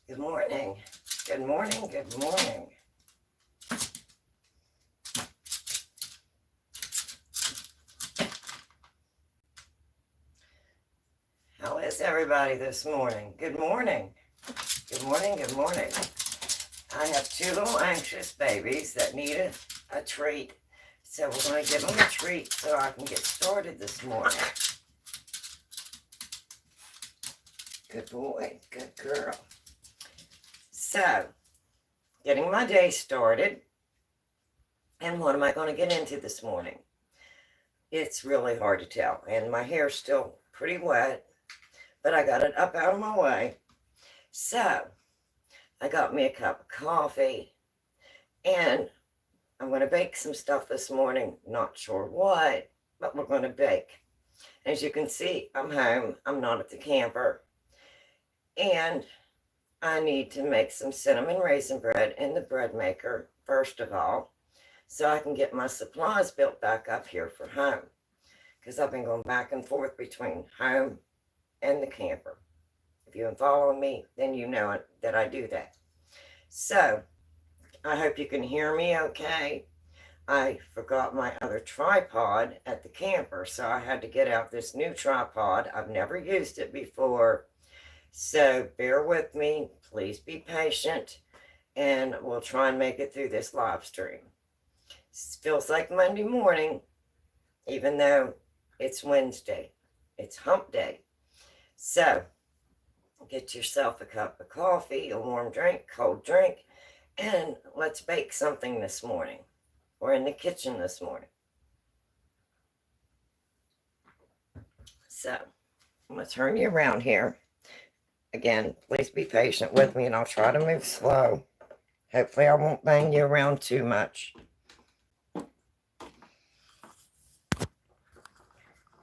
Good morning. Good morning. Good morning. How is everybody this morning? Good morning. Good morning. Good morning. I have two little anxious babies that need a treat. So we're going to give them a treat so I can get started this morning. Good boy. Good girl. So, getting my day started. And what am I going to get into this morning? It's really hard to tell. And my hair's still pretty wet, but I got it up out of my way. So, I got me a cup of coffee, and I'm going to bake some stuff this morning. Not sure what, but we're going to bake. As you can see, I'm home. I'm not at the camper. And I need to make some cinnamon raisin bread in the bread maker, first of all, so I can get my supplies built back up here for home. Because I've been going back and forth between home and the camper. If you've been following me, then you know that I do that. So, I hope you can hear me okay. I forgot my other tripod at the camper, so I had to get out this new tripod. I've never used it before, so bear with me. Please be patient, and we'll try and make it through this live stream. It feels like Monday morning, even though it's Wednesday. It's hump day. So, get yourself a cup of coffee, a warm drink, cold drink, and let's bake something this morning. We're in the kitchen this morning. So, I'm going to turn you around here. Again, please be patient with me, and I'll try to move slow. Hopefully, I won't bang you around too much.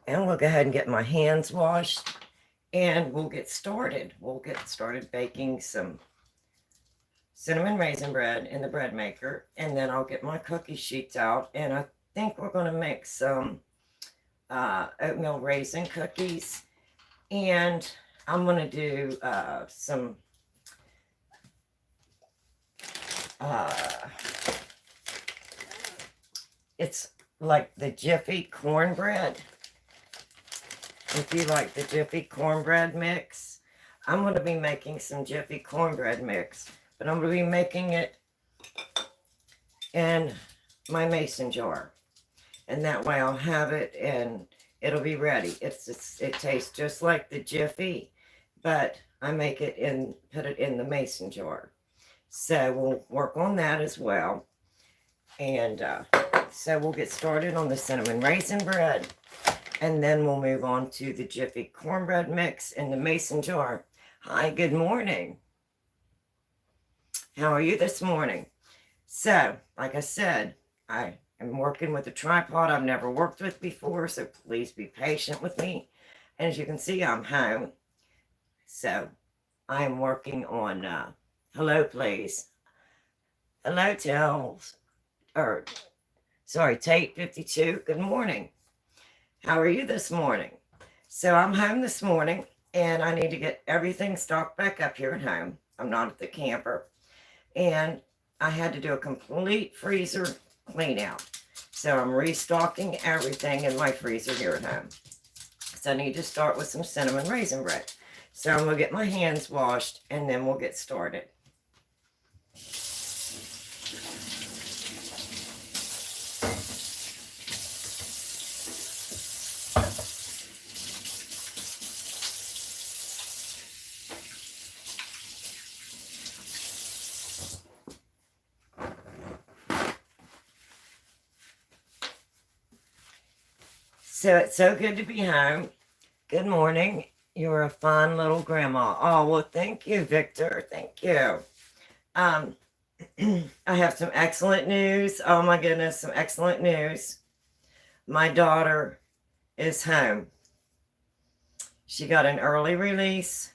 And we'll go ahead and get my hands washed, and we'll get started. We'll get started baking some cinnamon raisin bread in the bread maker, and then I'll get my cookie sheets out, and I think we're going to make some oatmeal raisin cookies, and I'm going to do some it's like the Jiffy cornbread. If you like the Jiffy cornbread mix, I'm going to be making some Jiffy cornbread mix, but I'm going to be making it in my mason jar, and that way I'll have it and it'll be ready. It tastes just like the Jiffy, but I make it in, put it in the mason jar. So we'll work on that as well. And so we'll get started on the cinnamon raisin bread, and then we'll move on to the Jiffy cornbread mix in the mason jar. Hi, good morning. How are you this morning? So, like I said, I am working with a tripod I've never worked with before, so please be patient with me. And as you can see, I'm home. So, I am working on, hello, please. Hello, Tate 52. Good morning. How are you this morning? So, I'm home this morning, and I need to get everything stocked back up here at home. I'm not at the camper. And I had to do a complete freezer clean out. So I'm restocking everything in my freezer here at home. So I need to start with some cinnamon raisin bread. So I'm going to get my hands washed, and then we'll get started. So it's so good to be home. Good morning. You're a fine little grandma. Oh, well, thank you, Victor. Thank you. I have some excellent news. Oh, my goodness, some excellent news. My daughter is home. She got an early release,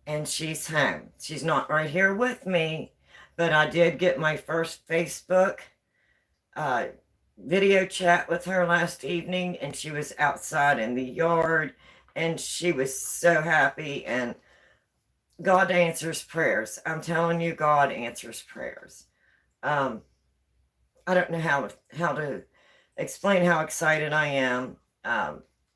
and she's home. She's not right here with me, but I did get my first Facebook video chat with her last evening, and she was outside in the yard, and she was so happy, and God answers prayers. I'm telling you, God answers prayers. I don't know how to explain how excited I am.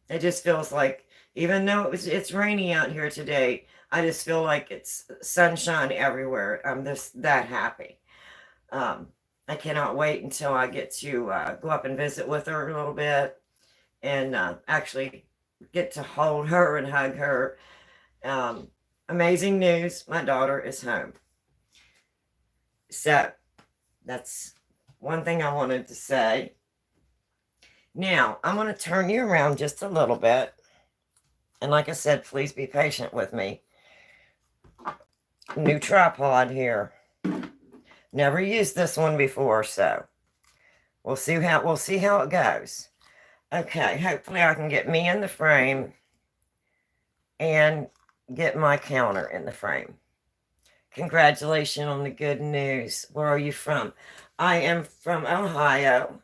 It just feels like, even though it's rainy out here today, I just feel like it's sunshine everywhere. I'm just that happy. Um, I cannot wait until I get to go up and visit with her a little bit and actually get to hold her and hug her. Um, Amazing news, my daughter is home. So that's one thing I wanted to say. Now, I'm going to turn you around just a little bit. And like I said, please be patient with me. New tripod here. Never used this one before, so we'll see how it goes. Okay, hopefully I can get me in the frame and get my counter in the frame. Congratulations on the good news. Where are you from? I am from Ohio.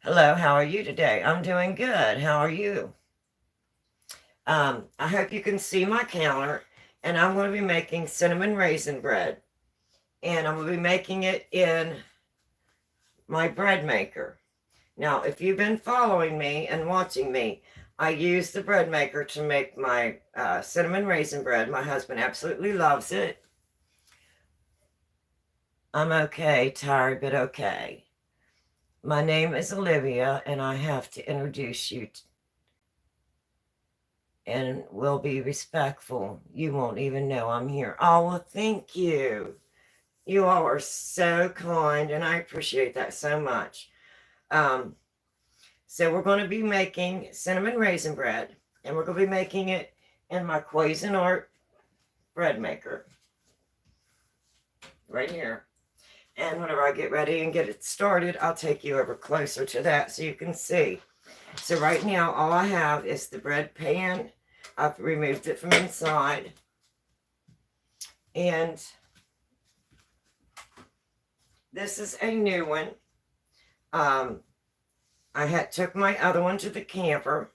Hello, how are you today? I'm doing good. How are you? I hope you can see my counter, and I'm going to be making cinnamon raisin bread, and I'm going to be making it in my bread maker. Now, if you've been following me and watching me, I use the bread maker to make my cinnamon raisin bread. My husband absolutely loves it. I'm okay, tired, but okay. My name is Olivia, and I have to introduce you, and will be respectful. You won't even know I'm here. Oh, well, thank you. You all are so kind, and I appreciate that so much. So we're going to be making cinnamon raisin bread, and we're going to be making it in my Cuisinart bread maker right here. And whenever I get ready and get it started, I'll take you over closer to that so you can see. So right now, all I have is the bread pan. I've removed it from inside. And this is a new one. I took my other one to the camper.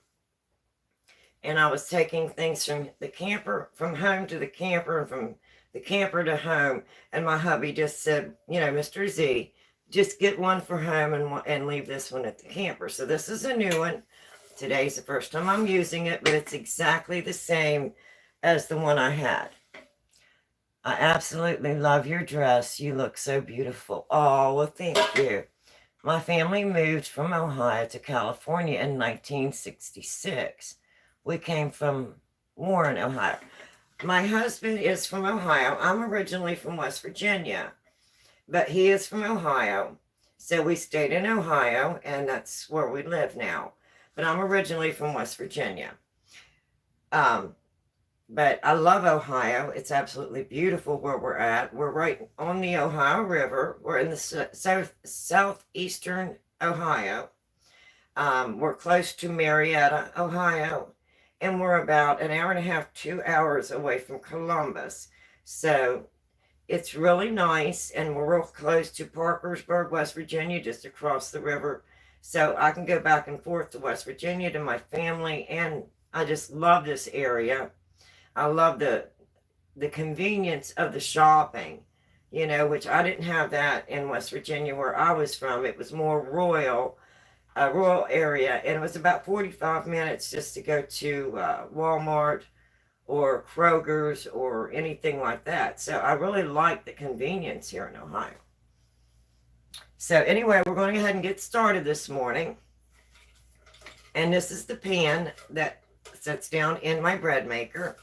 And I was taking things from the camper, from home to the camper, and from the camper to home. And my hubby just said, Mr. Z, just get one for home and leave this one at the camper. So this is a new one. Today's the first time I'm using it, but it's exactly the same as the one I had. I absolutely love your dress. You look so beautiful. Oh, well, thank you. My family moved from Ohio to California in 1966. We came from Warren, Ohio. My husband is from Ohio. I'm originally from West Virginia, but he is from Ohio. So we stayed in Ohio, and that's where we live now. But I'm originally from West Virginia. But I love Ohio. It's absolutely beautiful where we're at. We're right on the Ohio River. We're in the southeastern Ohio. We're close to Marietta, Ohio. And we're about an hour and a half, 2 hours away from Columbus. So it's really nice. And we're real close to Parkersburg, West Virginia, just across the river. So I can go back and forth to West Virginia to my family. And I just love this area. I love the convenience of the shopping, which I didn't have that in West Virginia where I was from. It was more rural area, and it was about 45 minutes just to go to Walmart or Kroger's or anything like that. So I really like the convenience here in Ohio. So anyway, we're going to go ahead and get started this morning. And this is the pan that sits down in my bread maker.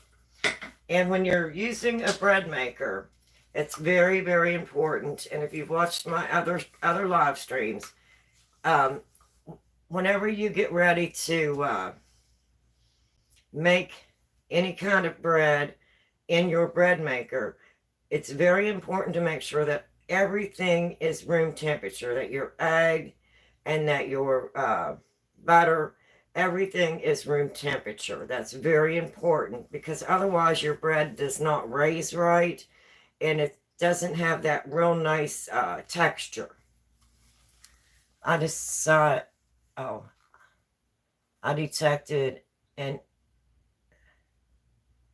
And when you're using a bread maker, it's very, very important. And if you've watched my other live streams, whenever you get ready to make any kind of bread in your bread maker, it's very important to make sure that everything is room temperature, that your egg and that your butter, everything is room temperature. That's very important because otherwise your bread does not raise right and it doesn't have that real nice texture. I just saw it. Oh, I detected an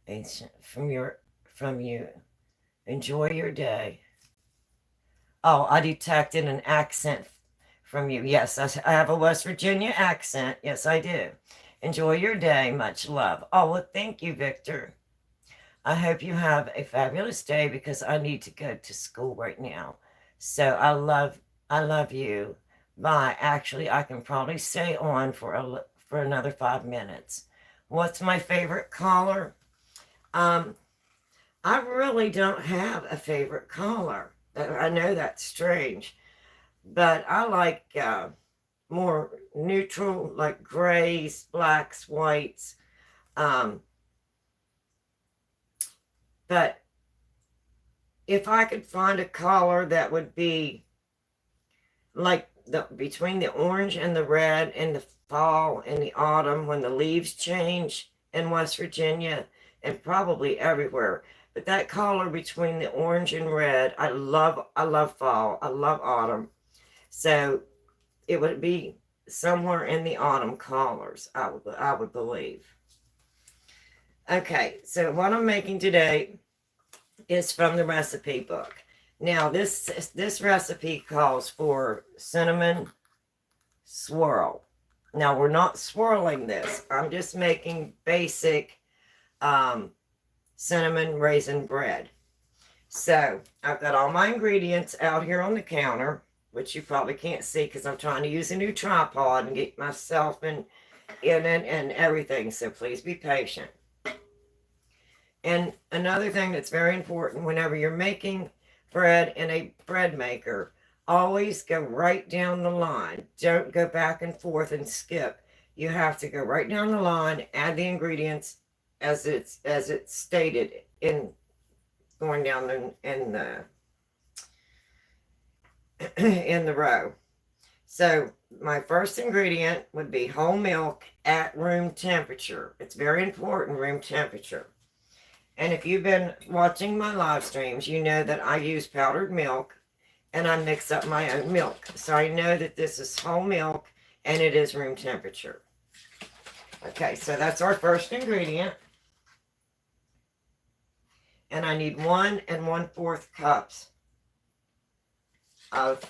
ancient from you. Enjoy your day. Oh, I detected an accent from you. Yes, I have a West Virginia accent. Yes, I do. Enjoy your day. Much love. Oh, well, thank you, Victor. I hope you have a fabulous day because I need to go to school right now. So I love you. Bye. Actually, I can probably stay on for another 5 minutes. What's my favorite caller? Um, I really don't have a favorite caller. I know that's strange, but I like more neutral, like grays, blacks, whites. Um, but if I could find a color that would be like between the orange and the red in the fall and the autumn when the leaves change in West Virginia and probably everywhere. But that color between the orange and red, I love fall. I love autumn. So it would be somewhere in the autumn colors, I would believe. Okay, so what I'm making today is from the recipe book. Now this recipe calls for cinnamon swirl. Now we're not swirling this. I'm just making basic cinnamon raisin bread. So I've got all my ingredients out here on the counter, which you probably can't see because I'm trying to use a new tripod and get myself in it and everything. So please be patient. And another thing that's very important whenever you're making bread in a bread maker, always go right down the line. Don't go back and forth and skip. You have to go right down the line, add the ingredients as it's stated in going down in the in the row. So my first ingredient would be whole milk at room temperature. It's very important, room temperature. And if you've been watching my live streams, you know that I use powdered milk and I mix up my own milk. So I know that this is whole milk and it is room temperature. Okay, so that's our first ingredient. And I need 1 1/4 cups of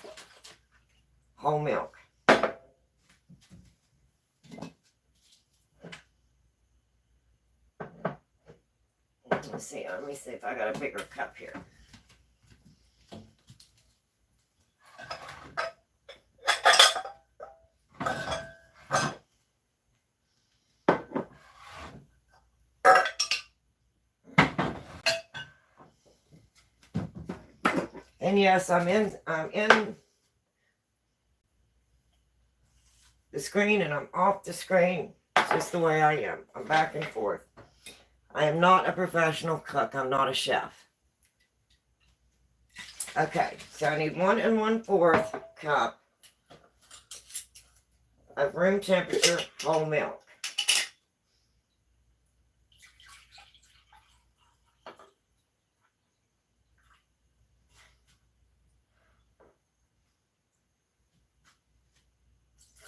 whole milk. Let me see if I got a bigger cup here. And yes, I'm in the screen and I'm off the screen. It's just the way I am. I'm back and forth. I am not a professional cook. I'm not a chef. Okay, so I need 1 1/4 cup of room temperature whole milk.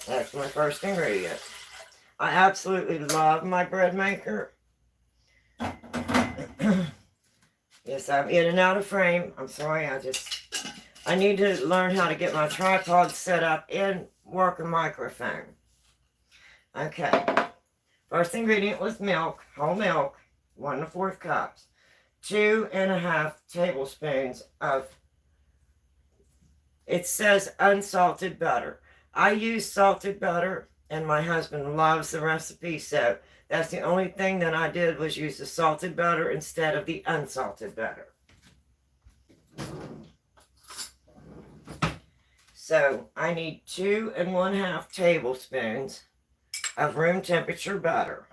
That's my first ingredient. I absolutely love my bread maker. Yes, I'm in and out of frame. I'm sorry, I need to learn how to get my tripod set up and work a microphone. Okay. First ingredient was milk, whole milk, 1 1/4 cups. 2 1/2 tablespoons of, it says unsalted butter. I use salted butter and my husband loves the recipe, so that's the only thing that I did was use the salted butter instead of the unsalted butter. So I need 2 1/2 tablespoons of room temperature butter.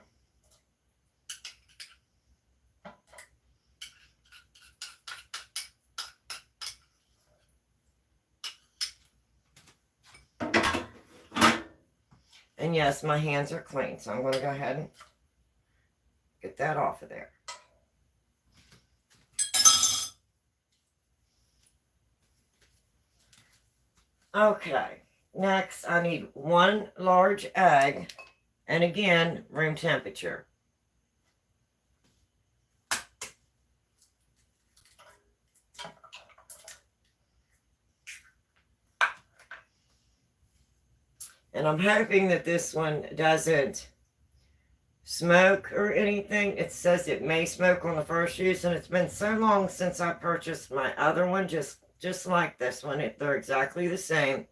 And yes, my hands are clean, so I'm going to go ahead and get that off of there. Okay, next I need 1 large egg, and again, room temperature. And I'm hoping that this one doesn't smoke or anything. It says it may smoke on the first use, and it's been so long since I purchased my other one, just like this one. They're exactly the same.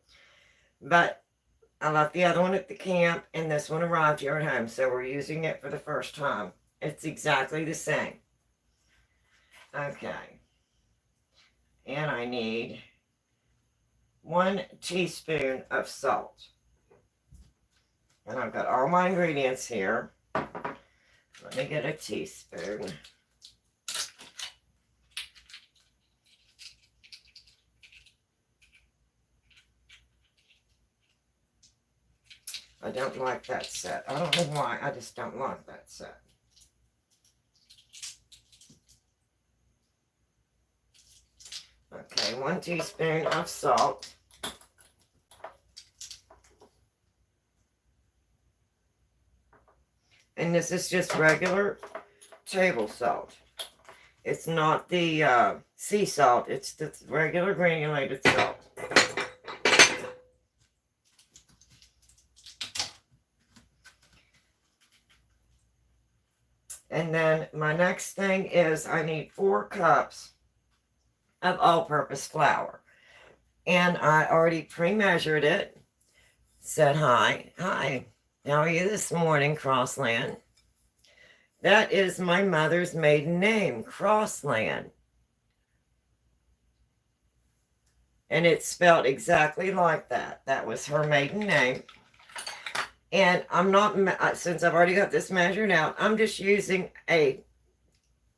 But I left the other one at the camp, and this one arrived here at home, so we're using it for the first time. It's exactly the same. Okay. And I need 1 teaspoon of salt. And I've got all my ingredients here. Let me get a teaspoon. I don't like that set. I don't know why. I just don't like that set. Okay, 1 teaspoon of salt. And this is just regular table salt. It's not the sea salt. It's the regular granulated salt. And then my next thing is I need 4 cups of all-purpose flour. And I already pre-measured it. Said hi. Hi. How are you this morning, Crossland? That is my mother's maiden name, Crossland. And it's spelled exactly like that. That was her maiden name. And I'm not, since I've already got this measured out, I'm just using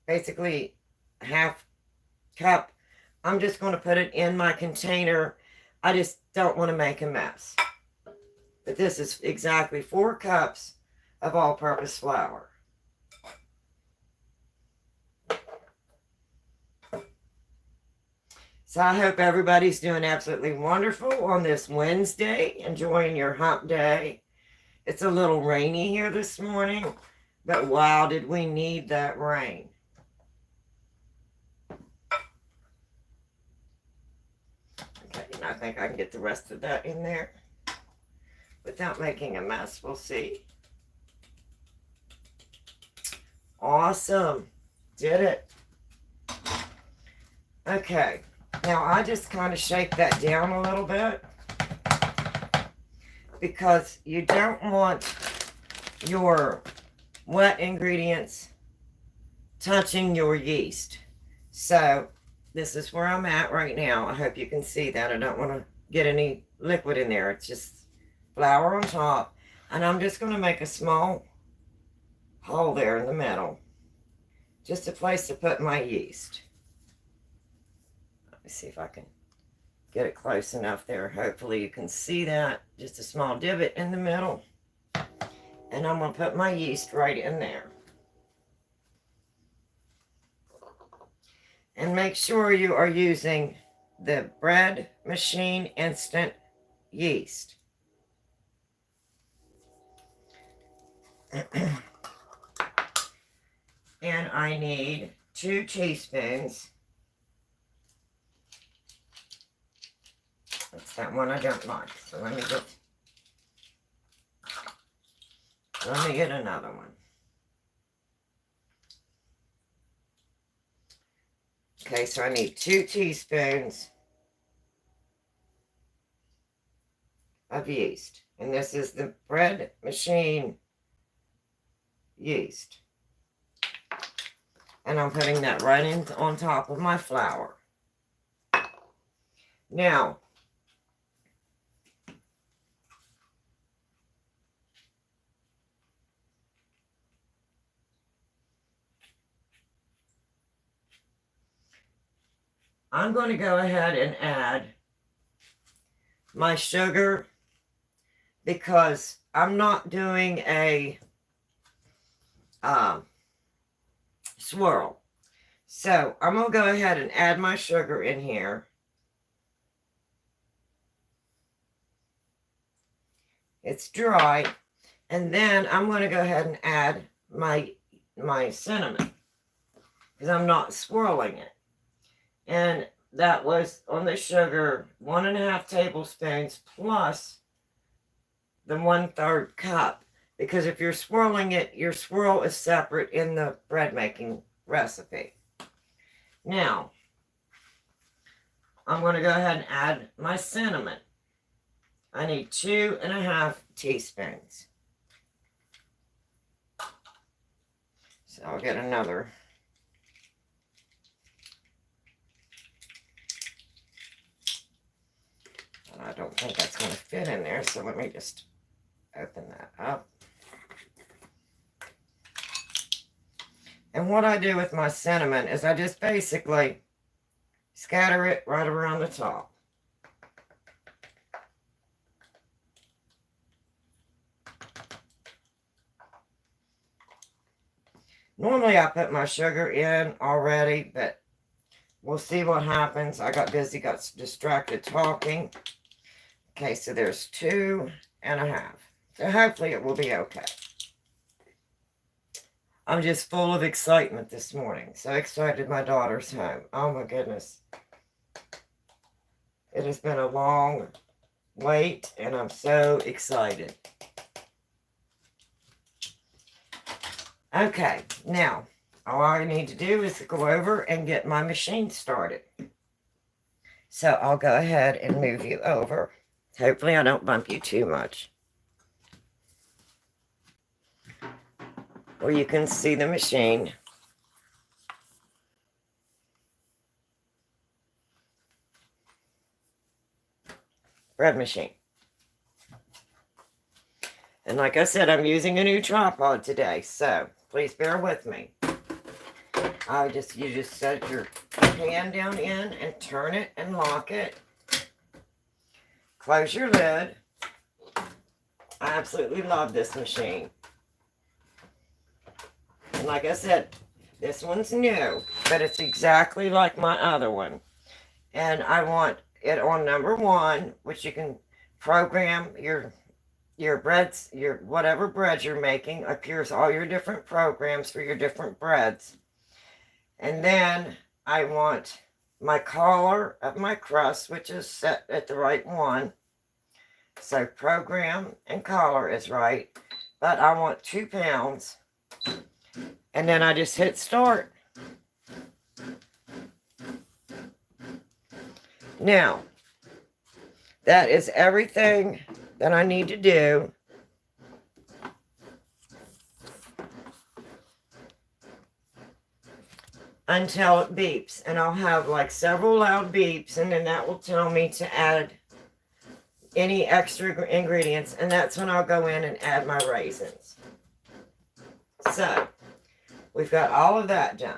basically half cup. I'm just going to put it in my container. I just don't want to make a mess. But this is exactly 4 cups of all-purpose flour. So I hope everybody's doing absolutely wonderful on this Wednesday, enjoying your hump day. It's a little rainy here this morning, but wow, did we need that rain. Okay, and I think I can get the rest of that in there without making a mess. We'll see. Awesome. Did it. Okay. Now I just kind of shake that down a little bit because you don't want your wet ingredients touching your yeast. So this is where I'm at right now. I hope you can see that. I don't want to get any liquid in there. It's just flour on top. And I'm just going to make a small hole there in the middle. Just a place to put my yeast. Let me see if I can get it close enough there. Hopefully you can see that. Just a small divot in the middle. And I'm going to put my yeast right in there. And make sure you are using the bread machine instant yeast. And I need 2 teaspoons. That's that one I don't like. So let me get another one. Okay, so I need 2 teaspoons of yeast. And this is the bread machine yeast. And I'm putting that right in on top of my flour. Now, I'm going to go ahead and add my sugar because I'm not doing a swirl. So I'm going to go ahead and add my sugar in here. It's dry. And then I'm going to go ahead and add my cinnamon because I'm not swirling it. And that was on the sugar 1.5 tablespoons plus the 1/3 cup, because if you're swirling it, your swirl is separate in the bread making recipe. Now, I'm going to go ahead and add my cinnamon. I need 2.5 teaspoons. So I'll get another. And I don't think that's going to fit in there, so let me just open that up. And what I do with my cinnamon is I just basically scatter it right around the top. Normally I put my sugar in already, but we'll see what happens. I got busy, got distracted talking. Okay, so there's 2.5. So hopefully it will be okay. I'm just full of excitement this morning. So excited my daughter's home. Oh my goodness. It has been a long wait and I'm so excited. Okay, now all I need to do is go over and get my machine started. So I'll go ahead and move you over. Hopefully I don't bump you too much. Or you can see the machine. Bread machine. And like I said, I'm using a new tripod today, so please bear with me. You just set your hand down in and turn it and lock it. Close your lid. I absolutely love this machine. And like I said, this one's new, but it's exactly like my other one. And I want it on number 1, which you can program your breads, your whatever bread you're making. Appears all your different programs for your different breads. And then I want my color of my crust, which is set at the right one. So program and color is right. But I want 2 pounds. And then I just hit start. Now, that is everything that I need to do until it beeps. And I'll have like several loud beeps, and then that will tell me to add any extra ingredients, and that's when I'll go in and add my raisins. So, we've got all of that done.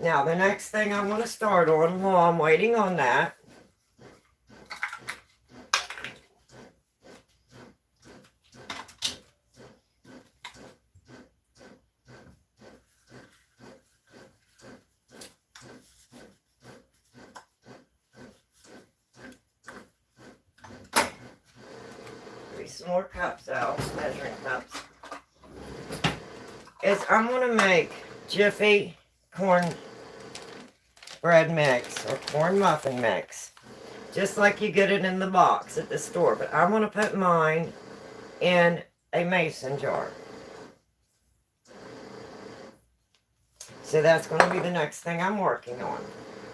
Now, the next thing I want to start on while I'm waiting on that some more cups out, measuring cups, is I'm going to make Jiffy corn bread mix or corn muffin mix, just like you get it in the box at the store. But I want to put mine in a mason jar. So that's going to be the next thing I'm working on.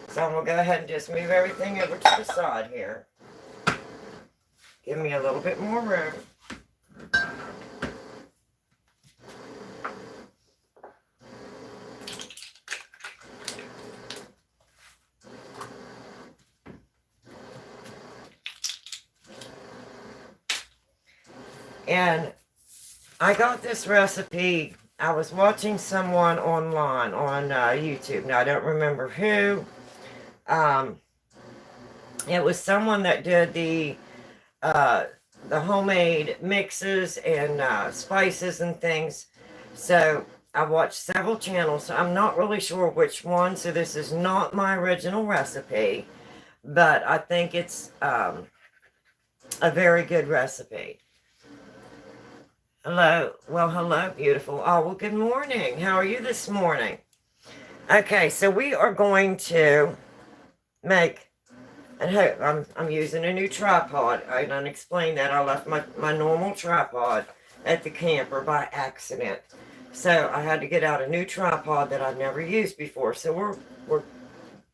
So I'm going to go ahead and just move everything over to the side here. Give me a little bit more room. And I got this recipe. I was watching someone online on YouTube. Now, I don't remember who. It was someone that did the homemade mixes and spices and things. So I watched several channels. So I'm not really sure which one. So this is not my original recipe, but I think it's a very good recipe. Hello. Well, hello, beautiful. Oh, well, good morning. How are you this morning? Okay, so we are going to make And hey, I'm using a new tripod. I done explained that. I left my normal tripod at the camper by accident. So I had to get out a new tripod that I've never used before. So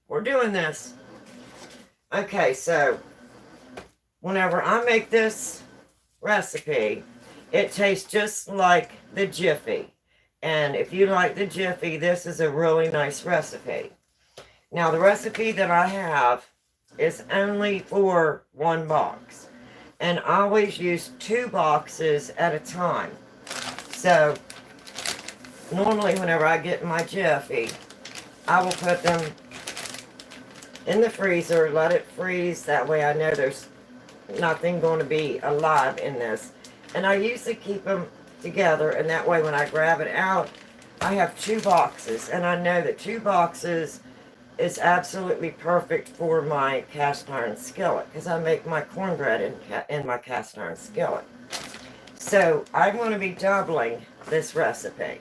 we're doing this. Okay, so whenever I make this recipe, it tastes just like the Jiffy. And if you like the Jiffy, this is a really nice recipe. Now the recipe that I have is only for one box. And I always use 2 boxes at a time. So normally whenever I get my Jiffy, I will put them in the freezer, let it freeze. That way I know there's nothing going to be alive in this. And I usually keep them together, and that way when I grab it out, I have 2 boxes. And I know that 2 boxes is absolutely perfect for my cast iron skillet, because I make my cornbread in my cast iron skillet. So I'm going to be doubling this recipe.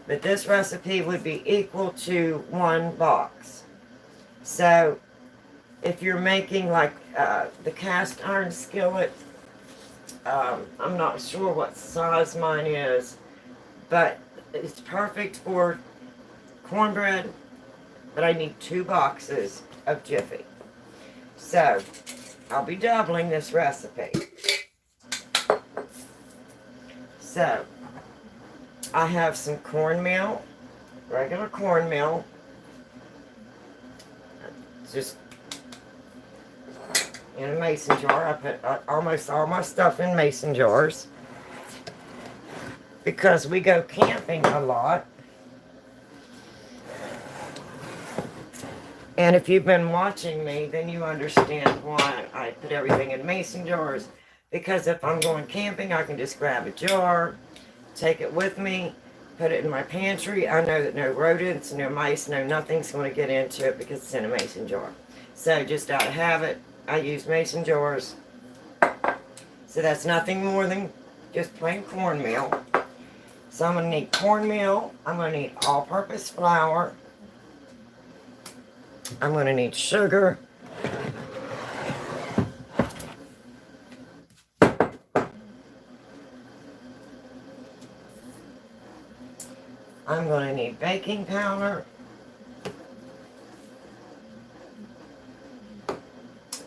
But this recipe would be equal to 1 box. So if you're making like the cast iron skillet, I'm not sure what size mine is, but it's perfect for cornbread, but I need 2 boxes of Jiffy. So I'll be doubling this recipe. So I have some cornmeal, regular cornmeal, just in a mason jar. I put almost all my stuff in mason jars because we go camping a lot. And if you've been watching me, then you understand why I put everything in mason jars. Because if I'm going camping, I can just grab a jar, take it with me, put it in my pantry. I know that no rodents, no mice, no nothing's going to get into it because it's in a mason jar. So just out of habit, I use mason jars. So that's nothing more than just plain cornmeal. So I'm going to need cornmeal. I'm going to need all-purpose flour. I'm going to need sugar. I'm going to need baking powder.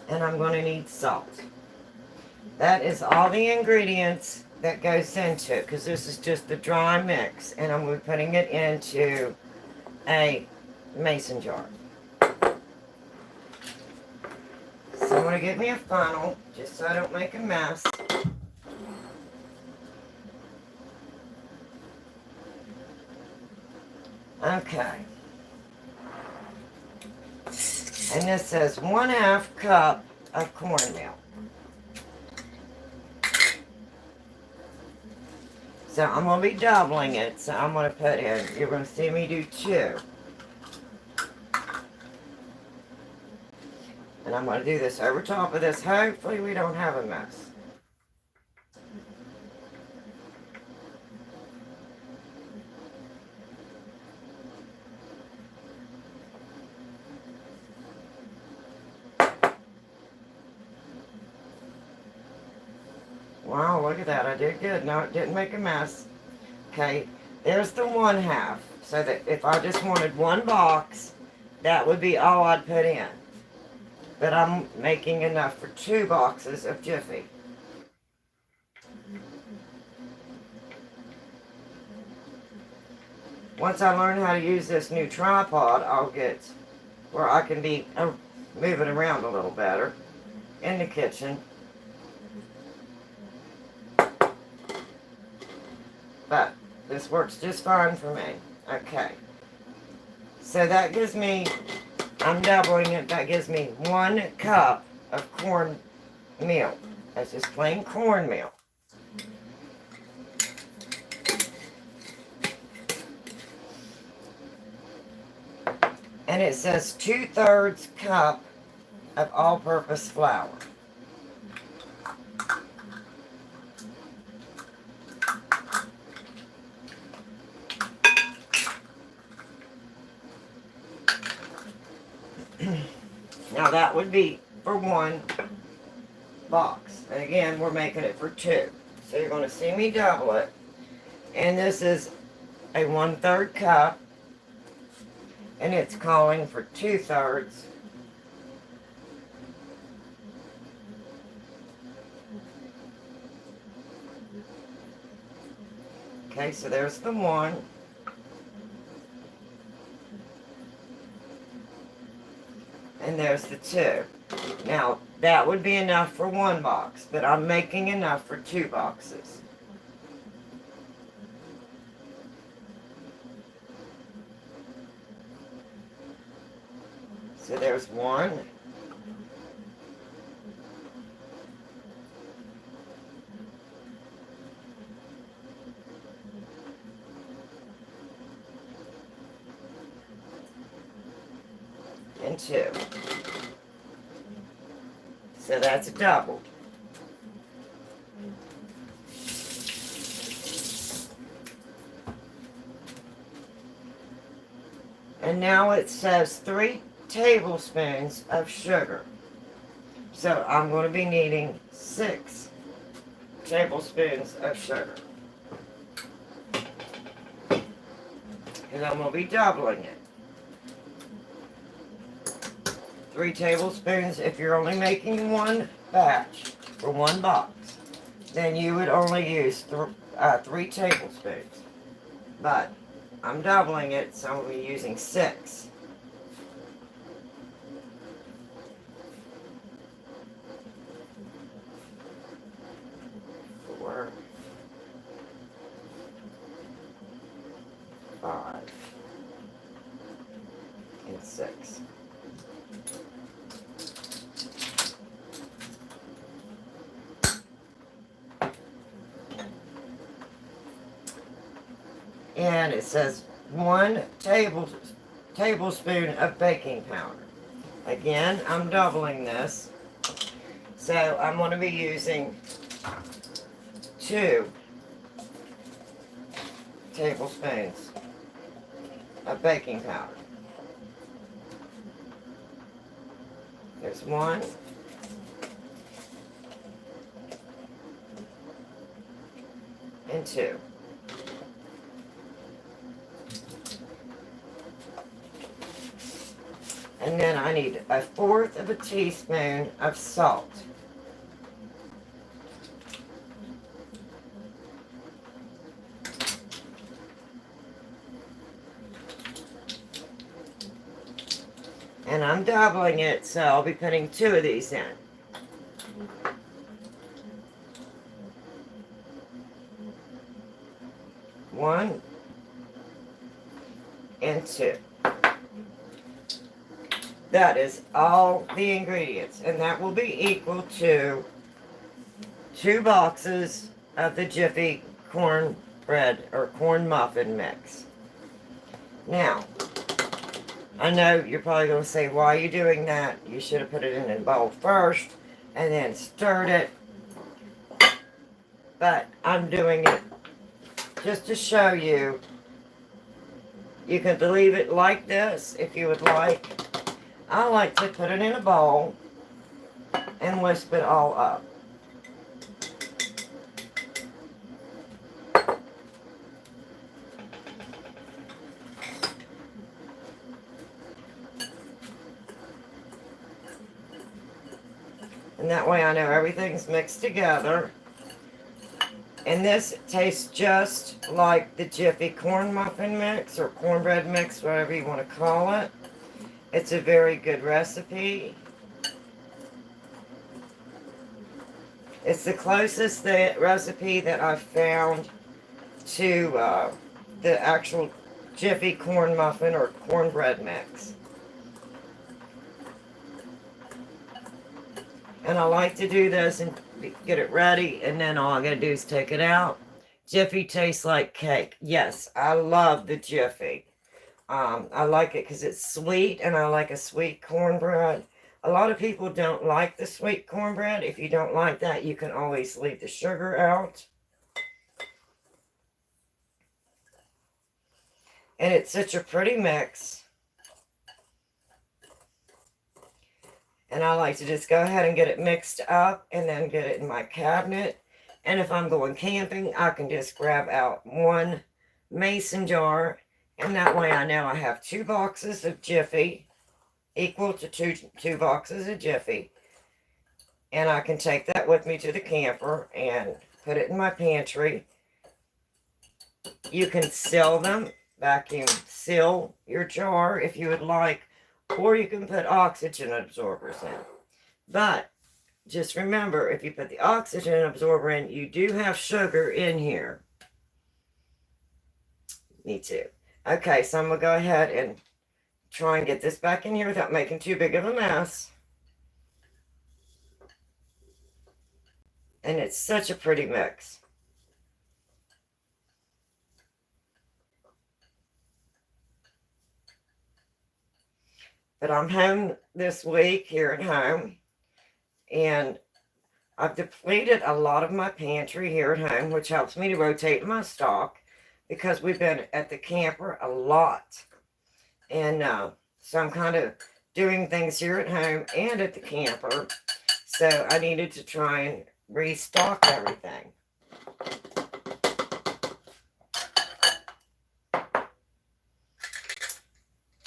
And I'm going to need salt. That is all the ingredients that goes into it, because this is just a dry mix, and I'm going to be putting it into a mason jar. So I'm going to get me a funnel, just so I don't make a mess. Okay. And this says 1/2 cup of cornmeal. So I'm going to be doubling it. So I'm going to put in, you're going to see me do 2. And I'm going to do this over top of this. Hopefully we don't have a mess. Wow, look at that. I did good. No, it didn't make a mess. Okay, there's the 1/2. So that if I just wanted 1 box, that would be all I'd put in. But I'm making enough for 2 boxes of Jiffy. Once I learn how to use this new tripod, I'll get where I can be moving around a little better in the kitchen. But this works just fine for me. Okay. So that gives me, I'm doubling it, that gives me 1 cup of cornmeal. That's just plain cornmeal. And it says 2/3 cup of all-purpose flour. Now that would be for one box. And again, we're making it for 2. So you're going to see me double it. And this is a 1/3 cup. And it's calling for 2/3. Okay, so there's the 1. And there's the 2. Now, that would be enough for 1 box, but I'm making enough for 2 boxes. So there's 1. And 2. So that's doubled. And now it says 3 tablespoons of sugar. So I'm going to be needing 6 tablespoons of sugar. And I'm going to be doubling it. 3 tablespoons. If you're only making 1 batch for 1 box, then you would only use 3 tablespoons. But I'm doubling it, so I'm going to be using 6. Four, 5, and 6. And it says 1 tablespoon of baking powder. Again, I'm doubling this. So I'm going to be using 2 tablespoons of baking powder. There's 1. And 2. And then I need 1/4 of a teaspoon of salt. And I'm doubling it, so I'll be putting 2 of these in. One and 2. That is all the ingredients, and that will be equal to 2 boxes of the Jiffy cornbread or corn muffin mix. Now, I know you're probably going to say, why are you doing that? You should have put it in a bowl first and then stirred it. But I'm doing it just to show you. You can leave it like this if you would like. I like to put it in a bowl and wisp it all up. And that way I know everything's mixed together. And this tastes just like the Jiffy corn muffin mix or cornbread mix, whatever you want to call it. It's a very good recipe. It's the closest recipe that I've found to the actual Jiffy corn muffin or cornbread mix. And I like to do this and get it ready, and then all I gotta do is take it out. Jiffy tastes like cake. Yes, I love the Jiffy. I like it because it's sweet, and I like a sweet cornbread. A lot of people don't like the sweet cornbread. If you don't like that, you can always leave the sugar out. And it's such a pretty mix. And I like to just go ahead and get it mixed up and then get it in my cabinet. And if I'm going camping, I can just grab out one mason jar. And that way I know I have 2 boxes of Jiffy, equal to two boxes of Jiffy. And I can take that with me to the camper and put it in my pantry. You can seal them, vacuum seal your jar if you would like, or you can put oxygen absorbers in. But just remember, if you put the oxygen absorber in, you do have sugar in here. Me too. Okay, so I'm going to go ahead and try and get this back in here without making too big of a mess. And it's such a pretty mix. But I'm home this week, here at home, and I've depleted a lot of my pantry here at home, which helps me to rotate my stock because we've been at the camper a lot. And so I'm kind of doing things here at home and at the camper. So I needed to try and restock everything.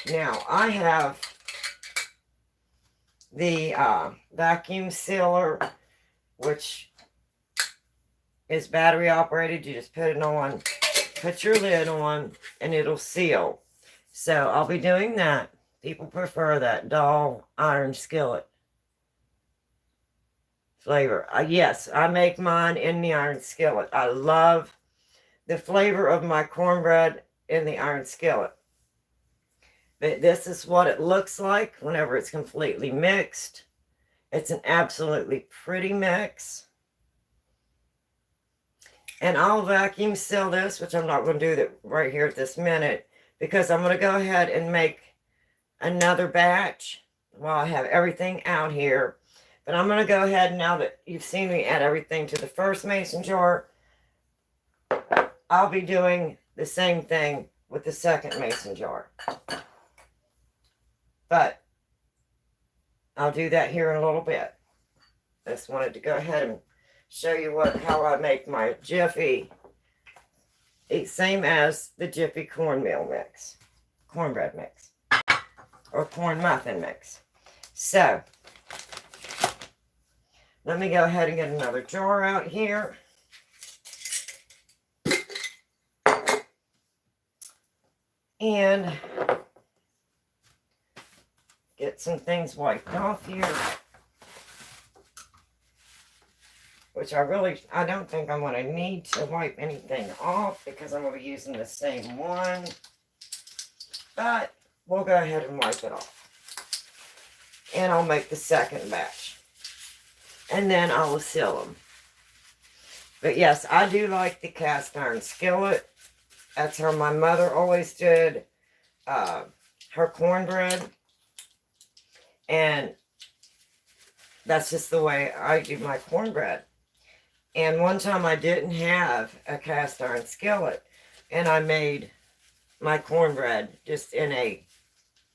Now I have the vacuum sealer, which is battery operated. You just put it on, put your lid on, and it'll seal. So I'll be doing that. People prefer that dull iron skillet flavor. Yes, I make mine in the iron skillet. I love the flavor of my cornbread in the iron skillet. But this is what it looks like whenever it's completely mixed. It's an absolutely pretty mix. And I'll vacuum seal this, which I'm not going to do that right here at this minute, because I'm going to go ahead and make another batch while I have everything out here. But I'm going to go ahead, now that you've seen me add everything to the first mason jar, I'll be doing the same thing with the second mason jar. But I'll do that here in a little bit. I just wanted to go ahead and show you how I make my Jiffy. It's same as the Jiffy cornmeal mix, cornbread mix, or corn muffin mix. So let me go ahead and get another jar out here. And get some things wiped off here. Which I don't think I'm going to need to wipe anything off because I'm going to be using the same one. But we'll go ahead and wipe it off. And I'll make the second batch. And then I will seal them. But yes, I do like the cast iron skillet. That's how my mother always did her cornbread. And that's just the way I do my cornbread. And one time I didn't have a cast iron skillet, and I made my cornbread just in a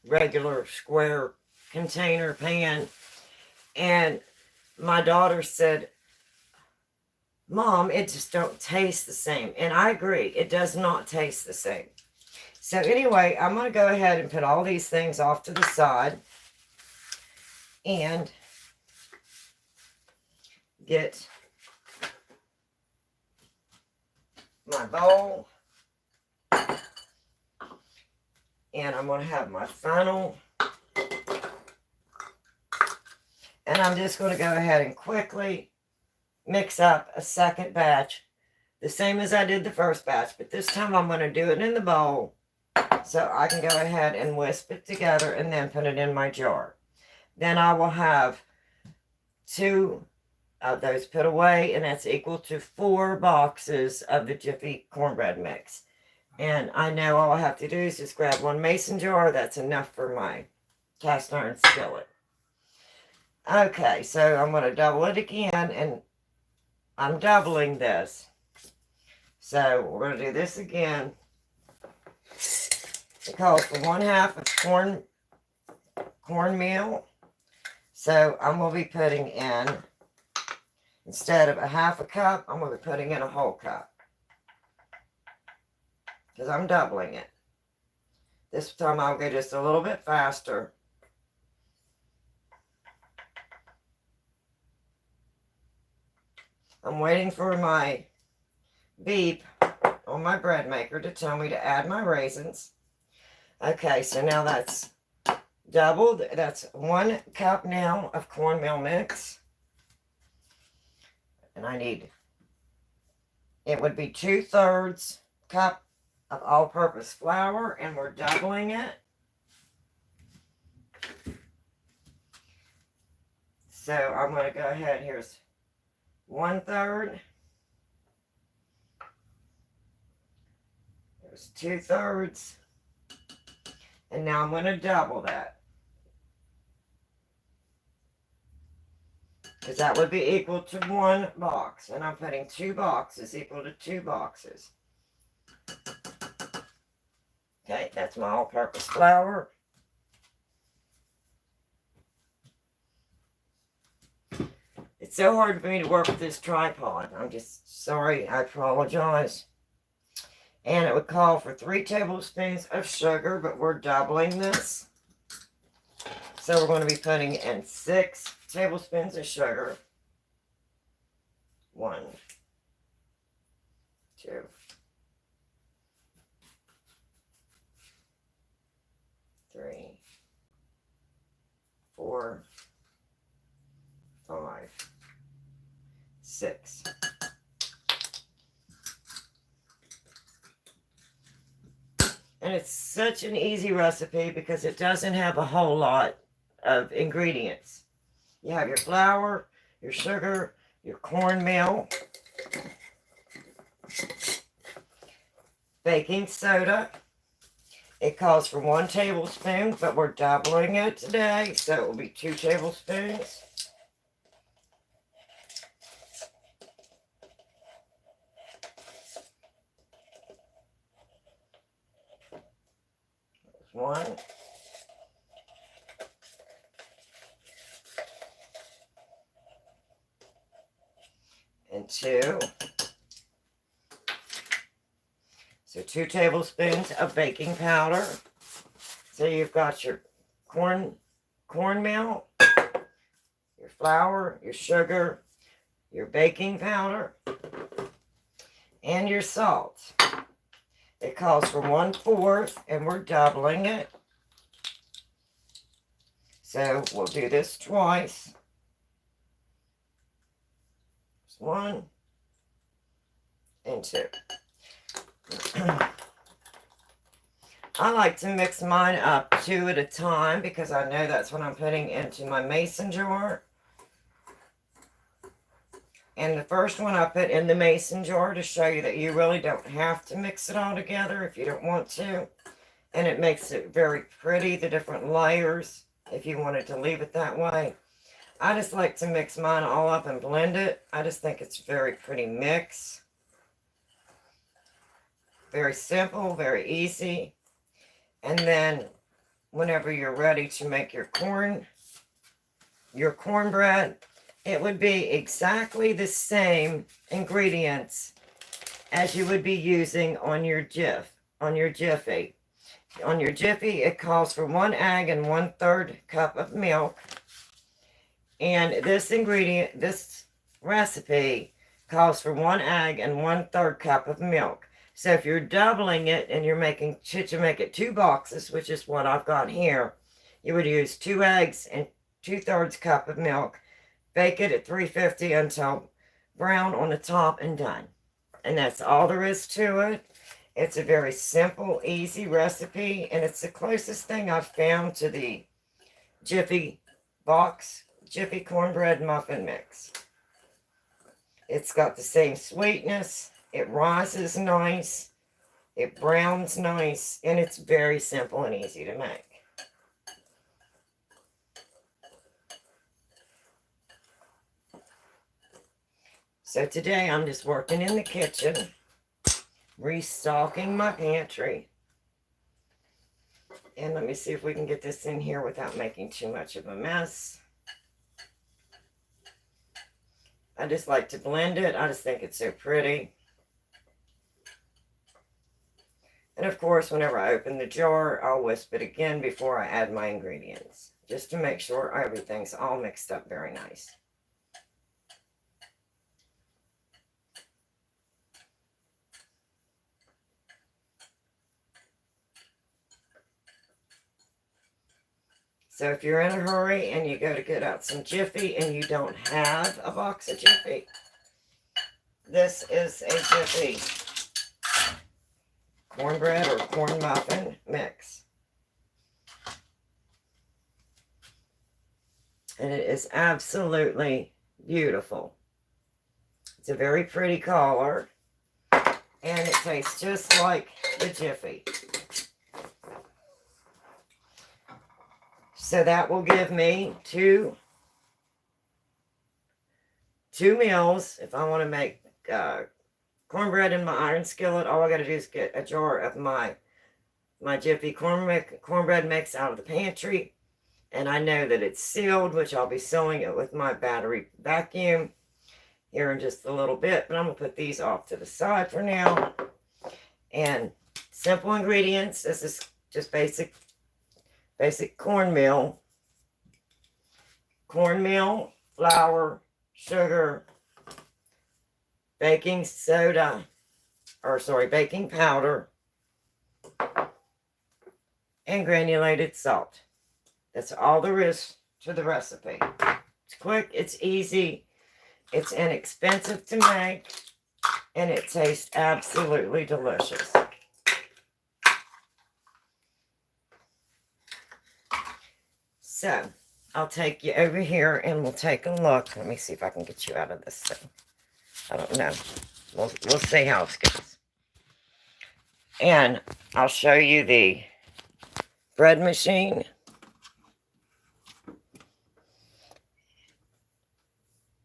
regular square container pan. And my daughter said, "Mom, it just don't taste the same." And I agree, it does not taste the same. So anyway, I'm going to go ahead and put all these things off to the side and get my bowl, and I'm going to have my funnel, and I'm just going to go ahead and quickly mix up a second batch, the same as I did the first batch, but this time I'm going to do it in the bowl so I can go ahead and whisk it together and then put it in my jar. Then I will have 2 of those put away, and that's equal to 4 boxes of the Jiffy cornbread mix. And I know all I have to do is just grab 1 mason jar. That's enough for my cast iron skillet. Okay, so I'm going to double it again, and I'm doubling this. So we're going to do this again. It calls for 1/2 of cornmeal. So I'm going to be putting in, instead of a half a cup, I'm going to be putting in a whole cup. Because I'm doubling it. This time I'll go just a little bit faster. I'm waiting for my beep on my bread maker to tell me to add my raisins. Okay, so now that's doubled. That's 1 cup now of cornmeal mix. And I need, it would be 2/3 cup of all-purpose flour, and we're doubling it. So I'm going to go ahead, here's 1/3. There's 2/3. And now I'm going to double that. Because that would be equal to 1 box. And I'm putting 2 boxes equal to 2 boxes. Okay, that's my all-purpose flour. It's so hard for me to work with this tripod. I'm just sorry. I apologize. And it would call for 3 tablespoons of sugar, but we're doubling this. So we're going to be putting in 6 tablespoons of sugar. 1, 2, 3, 4, 5, 6. And it's such an easy recipe because it doesn't have a whole lot of ingredients. You have your flour, your sugar, your cornmeal, baking soda. It calls for 1 tablespoon, but we're doubling it today, so it will be 2 tablespoons. There's 1. And 2. So 2 tablespoons of baking powder. So you've got your cornmeal, your flour, your sugar, your baking powder, and your salt. It calls for 1/4, and we're doubling it. So we'll do this twice. 1 and 2. I like to mix mine up 2 at a time because I know that's what I'm putting into my mason jar. And the first one I put in the mason jar to show you that you really don't have to mix it all together if you don't want to. And it makes it very pretty, the different layers, if you wanted to leave it that way. I just like to mix mine all up and blend it. I just think it's a very pretty mix. Very simple, very easy. And then whenever you're ready to make your cornbread, it would be exactly the same ingredients as you would be using on your Jiffy. On your Jiffy, it calls for 1 egg and 1/3 cup of milk. And this recipe calls for 1 egg and 1/3 cup of milk. So if you're doubling it and to make it 2 boxes, which is what I've got here, you would use 2 eggs and 2/3 cup of milk. Bake it at 350 until brown on the top and done. And that's all there is to it. It's a very simple, easy recipe, and it's the closest thing I've found to the Jiffy cornbread muffin mix. It's got the same sweetness. It rises nice. It browns nice. And it's very simple and easy to make. So today I'm just working in the kitchen, restocking my pantry. And let me see if we can get this in here without making too much of a mess. I just like to blend it. I just think it's so pretty. And of course, whenever I open the jar, I'll whisk it again before I add my ingredients, just to make sure everything's all mixed up very nice. So if you're in a hurry and you go to get out some Jiffy and you don't have a box of Jiffy, this is a Jiffy cornbread or corn muffin mix. And it is absolutely beautiful. It's a very pretty color, and it tastes just like the Jiffy. So that will give me two meals. If I want to make cornbread in my iron skillet, all I got to do is get a jar of my Jiffy cornbread mix out of the pantry. And I know that it's sealed, which I'll be sealing it with my battery vacuum here in just a little bit. But I'm going to put these off to the side for now. And simple ingredients. This is just basic cornmeal, flour, sugar, baking powder, and granulated salt. That's all there is to the recipe. It's quick, it's easy, it's inexpensive to make, and it tastes absolutely delicious. So, I'll take you over here and we'll take a look. Let me see if I can get you out of this thing. I don't know. We'll see how it goes. And I'll show you the bread machine.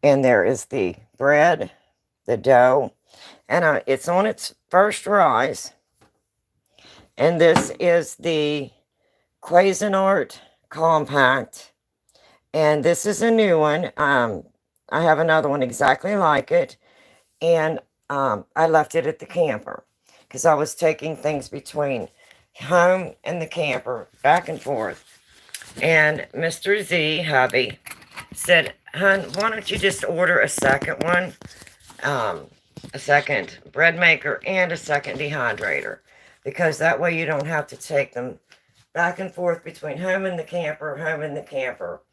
And there is the bread, the dough. And it's on its first rise. And this is the Cuisinart Compact, and this is a new one. I have another one exactly like it, and I left it at the camper because I was taking things between home and the camper back and forth. And Mr. Z, hubby, said, "Hun, why don't you just order a second one, a second bread maker and a second dehydrator, because that way you don't have to take them back and forth between home and the camper.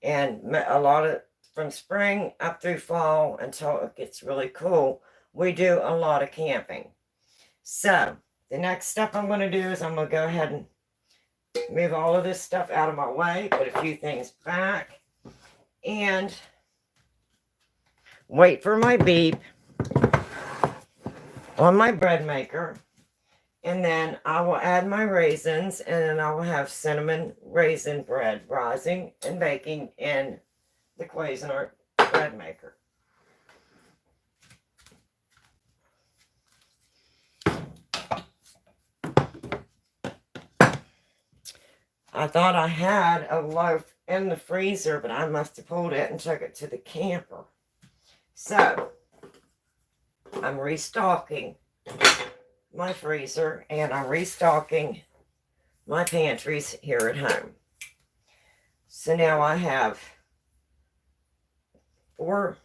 And a lot of, from spring up through fall until it gets really cool, we do a lot of camping. So, the next step I'm going to do is I'm going to go ahead and move all of this stuff out of my way, put a few things back, and wait for my beep on my bread maker. And then I will add my raisins, and then I will have cinnamon raisin bread rising and baking in the Cuisinart bread maker. I thought I had a loaf in the freezer, but I must have pulled it and took it to the camper. So, I'm restocking my freezer, and I'm restocking my pantries here at home. So now I have four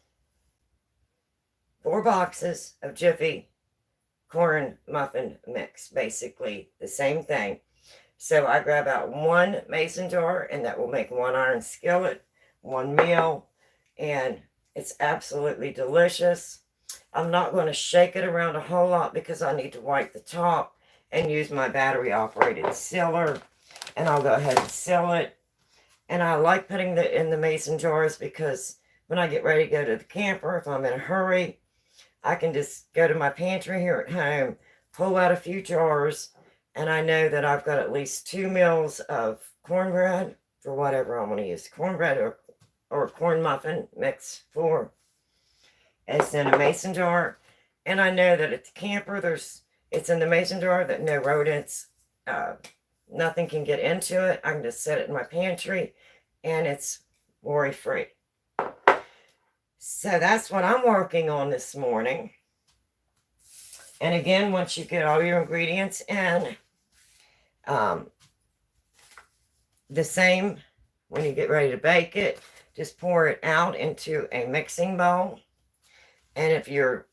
boxes of Jiffy corn muffin mix, basically the same thing. So I grab out one mason jar, and that will make one iron skillet, one meal, and it's absolutely delicious. I'm not going to shake it around a whole lot because I need to wipe the top and use my battery operated sealer, and I'll go ahead and seal it. And I like putting it in the mason jars because when I get ready to go to the camper, if I'm in a hurry, I can just go to my pantry here at home, pull out a few jars, and I know that I've got at least 2 meals of cornbread for whatever I want to use cornbread or corn muffin mix for. It's in a mason jar, and I know that at the camper it's in the mason jar that no rodents, nothing can get into it. I can just set it in my pantry, and it's worry free. So that's what I'm working on this morning. And again, once you get all your ingredients in, the same, when you get ready to bake it, just pour it out into a mixing bowl. And if you're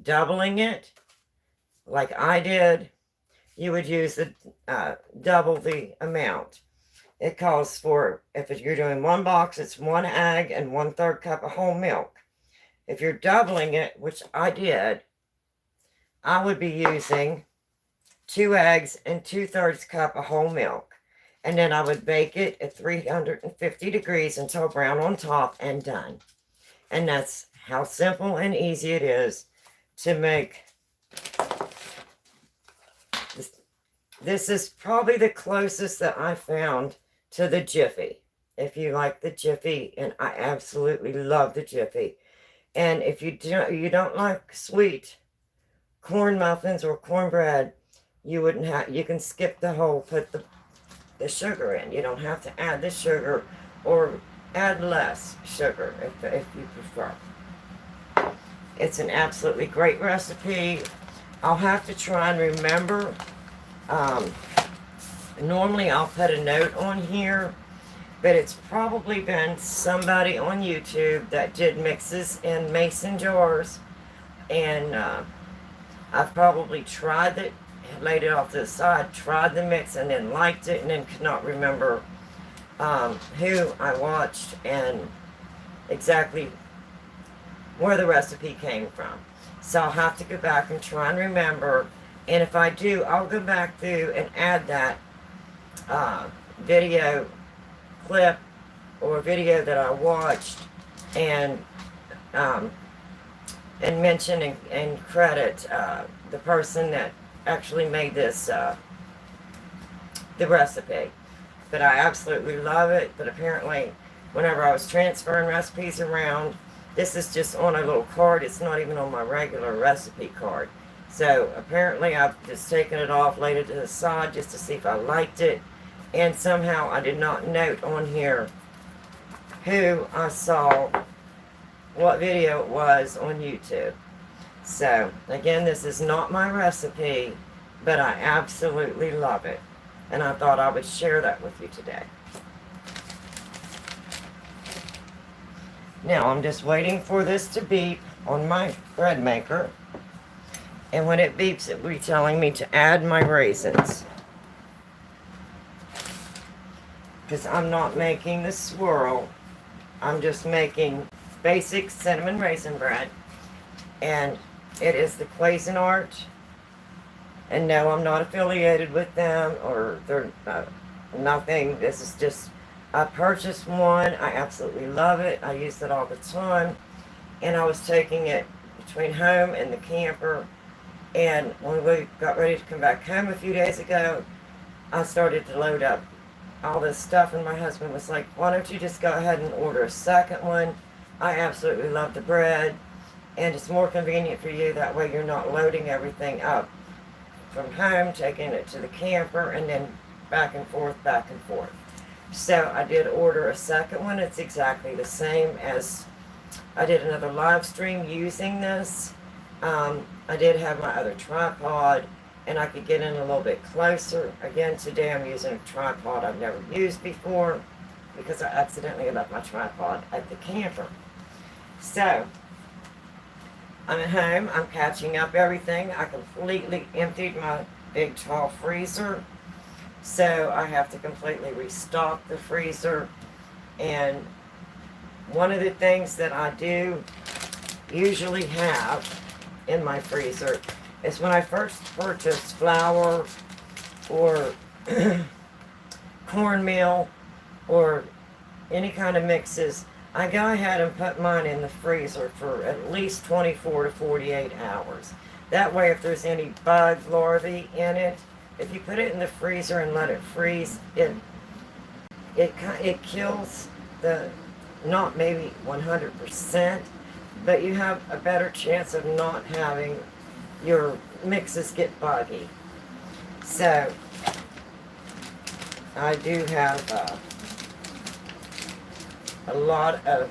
doubling it, like I did, you would use the double the amount. It calls for, if you're doing one box, it's 1 egg and 1/3 cup of whole milk. If you're doubling it, which I did, I would be using 2 eggs and 2/3 cup of whole milk. And then I would bake it at 350 degrees until brown on top and done. And that's how simple and easy it is to make. This is probably the closest that I found to the Jiffy. If you like the Jiffy, and I absolutely love the Jiffy. And if you don't like sweet corn muffins or cornbread, you can skip the whole, put the sugar in. You don't have to add the sugar, or add less sugar if you prefer. It's an absolutely great recipe. I'll have to try and remember. Normally I'll put a note on here, but it's probably been somebody on YouTube that did mixes in mason jars, and I've probably tried it, laid it off to the side, tried the mix, and then liked it, and then could not remember who I watched and exactly where the recipe came from. So I'll have to go back and try and remember. And if I do, I'll go back through and add that video clip or video that I watched, and mention and credit the person that actually made this the recipe. But I absolutely love it. But apparently, whenever I was transferring recipes around, this is just on a little card. It's not even on my regular recipe card. So apparently I've just taken it off, laid it to the side just to see if I liked it. And somehow I did not note on here who I saw, what video it was on YouTube. So again, this is not my recipe, but I absolutely love it. And I thought I would share that with you today. Now I'm just waiting for this to beep on my bread maker. And when it beeps, it will be telling me to add my raisins. Because I'm not making the swirl. I'm just making basic cinnamon raisin bread. And it is the Cuisinart. And no, I'm not affiliated with them, or they're nothing. This is just, I purchased one. I absolutely love it. I use it all the time. And I was taking it between home and the camper. And when we got ready to come back home a few days ago, I started to load up all this stuff, and my husband was like, why don't you just go ahead and order a second one? I absolutely love the bread, and it's more convenient for you. That way you're not loading everything up from home, taking it to the camper, and then back and forth. So I did order a second one. It's exactly the same as, I did another live stream using this. I did have my other tripod, and I could get in a little bit closer. Again, today I'm using a tripod I've never used before, because I accidentally left my tripod at the camper. So I'm at home. I'm catching up everything. I completely emptied my big tall freezer, so I have to completely restock the freezer. And one of the things that I do usually have in my freezer is, when I first purchase flour or cornmeal or any kind of mixes, I go ahead and put mine in the freezer for at least 24 to 48 hours. That way, if there's any bug larvae in it, if you put it in the freezer and let it freeze, it kills the, not maybe 100%, but you have a better chance of not having your mixes get buggy. So I do have a lot of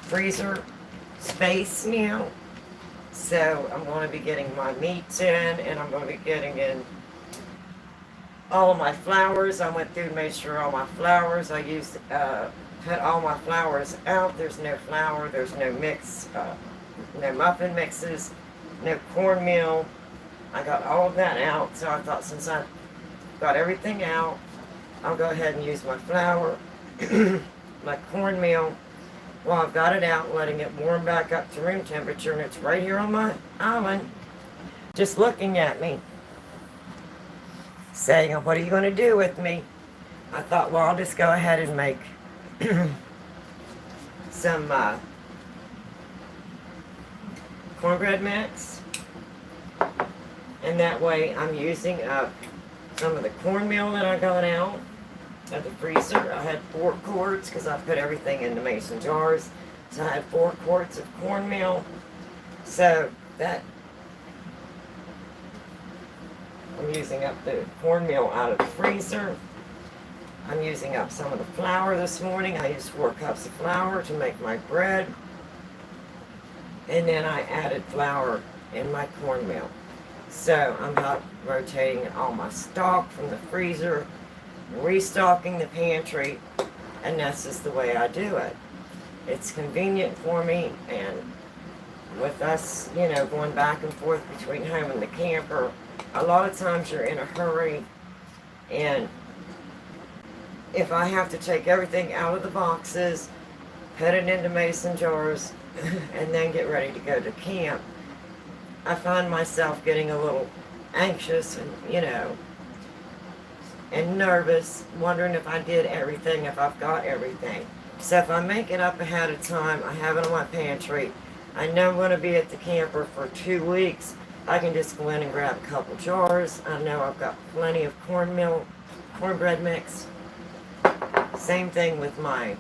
freezer space now. So I'm going to be getting my meats in, and I'm going to be getting in all of my flours. I went through and made sure all my flours, I used, cut all my flours out. There's no flour, there's no mix, no muffin mixes, no cornmeal. I got all of that out, so I thought since I got everything out, I'll go ahead and use my flour, my cornmeal. Well, I've got it out, letting it warm back up to room temperature, and it's right here on my island, just looking at me, saying, "What are you going to do with me?" I thought, well, I'll just go ahead and make some cornbread mix, and that way I'm using up some of the cornmeal that I got out of the freezer. I had 4 quarts because I put everything in the mason jars. So I had 4 quarts of cornmeal. So that I'm using up the cornmeal out of the freezer. I'm using up some of the flour this morning. I used 4 cups of flour to make my bread. And then I added flour in my cornmeal. So I'm about rotating all my stock from the freezer, restocking the pantry, and that's just the way I do it. It's convenient for me, and with us, you know, going back and forth between home and the camper, a lot of times you're in a hurry, and if I have to take everything out of the boxes, put it into mason jars, and then get ready to go to camp, I find myself getting a little anxious and, you know, and nervous, wondering if I did everything, if I've got everything. So if I make it up ahead of time, I have it in my pantry, I know I'm going to be at the camper for 2 weeks, I can just go in and grab a couple jars. I know I've got plenty of cornbread mix. Same thing with my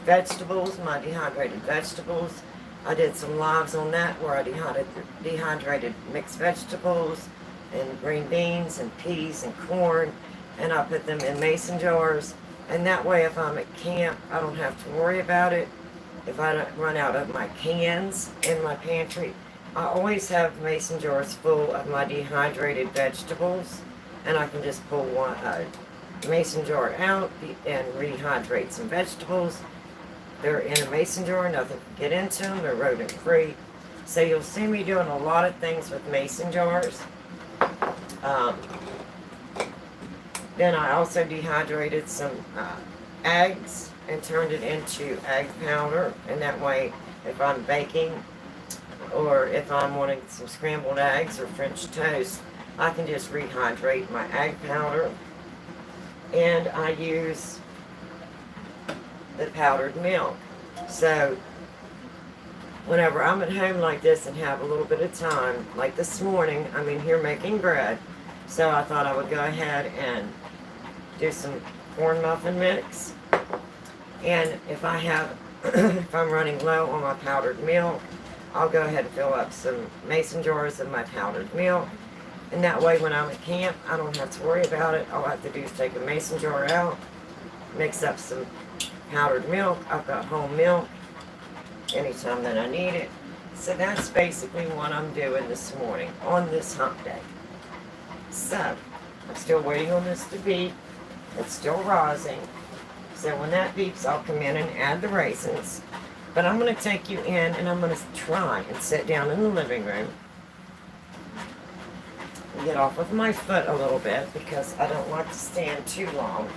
vegetables, my dehydrated vegetables. I did some lives on that where I dehydrated mixed vegetables and green beans and peas and corn, and I put them in mason jars, and that way if I'm at camp I don't have to worry about it. If I don't run out of my cans in my pantry, I always have mason jars full of my dehydrated vegetables, and I can just pull one mason jar out and rehydrate some vegetables. They're in a mason jar, nothing can get into them, they're rodent free. So you'll see me doing a lot of things with mason jars. Then I also dehydrated some eggs and turned it into egg powder, and that way if I'm baking or if I'm wanting some scrambled eggs or French toast, I can just rehydrate my egg powder. And I use the powdered milk. So whenever I'm at home like this and have a little bit of time, like this morning, I'm in here making bread, so I thought I would go ahead and do some corn muffin mix. And if I have, if I'm running low on my powdered milk, I'll go ahead and fill up some mason jars of my powdered milk. And that way when I'm at camp, I don't have to worry about it. All I have to do is take a mason jar out, mix up some powdered milk. I've got whole milk anytime that I need it. So that's basically what I'm doing this morning on this hump day. So I'm still waiting on this to beep. It's still rising. So when that beeps, I'll come in and add the raisins. But I'm going to take you in and I'm going to try and sit down in the living room. Get off of my foot a little bit because I don't like to stand too long.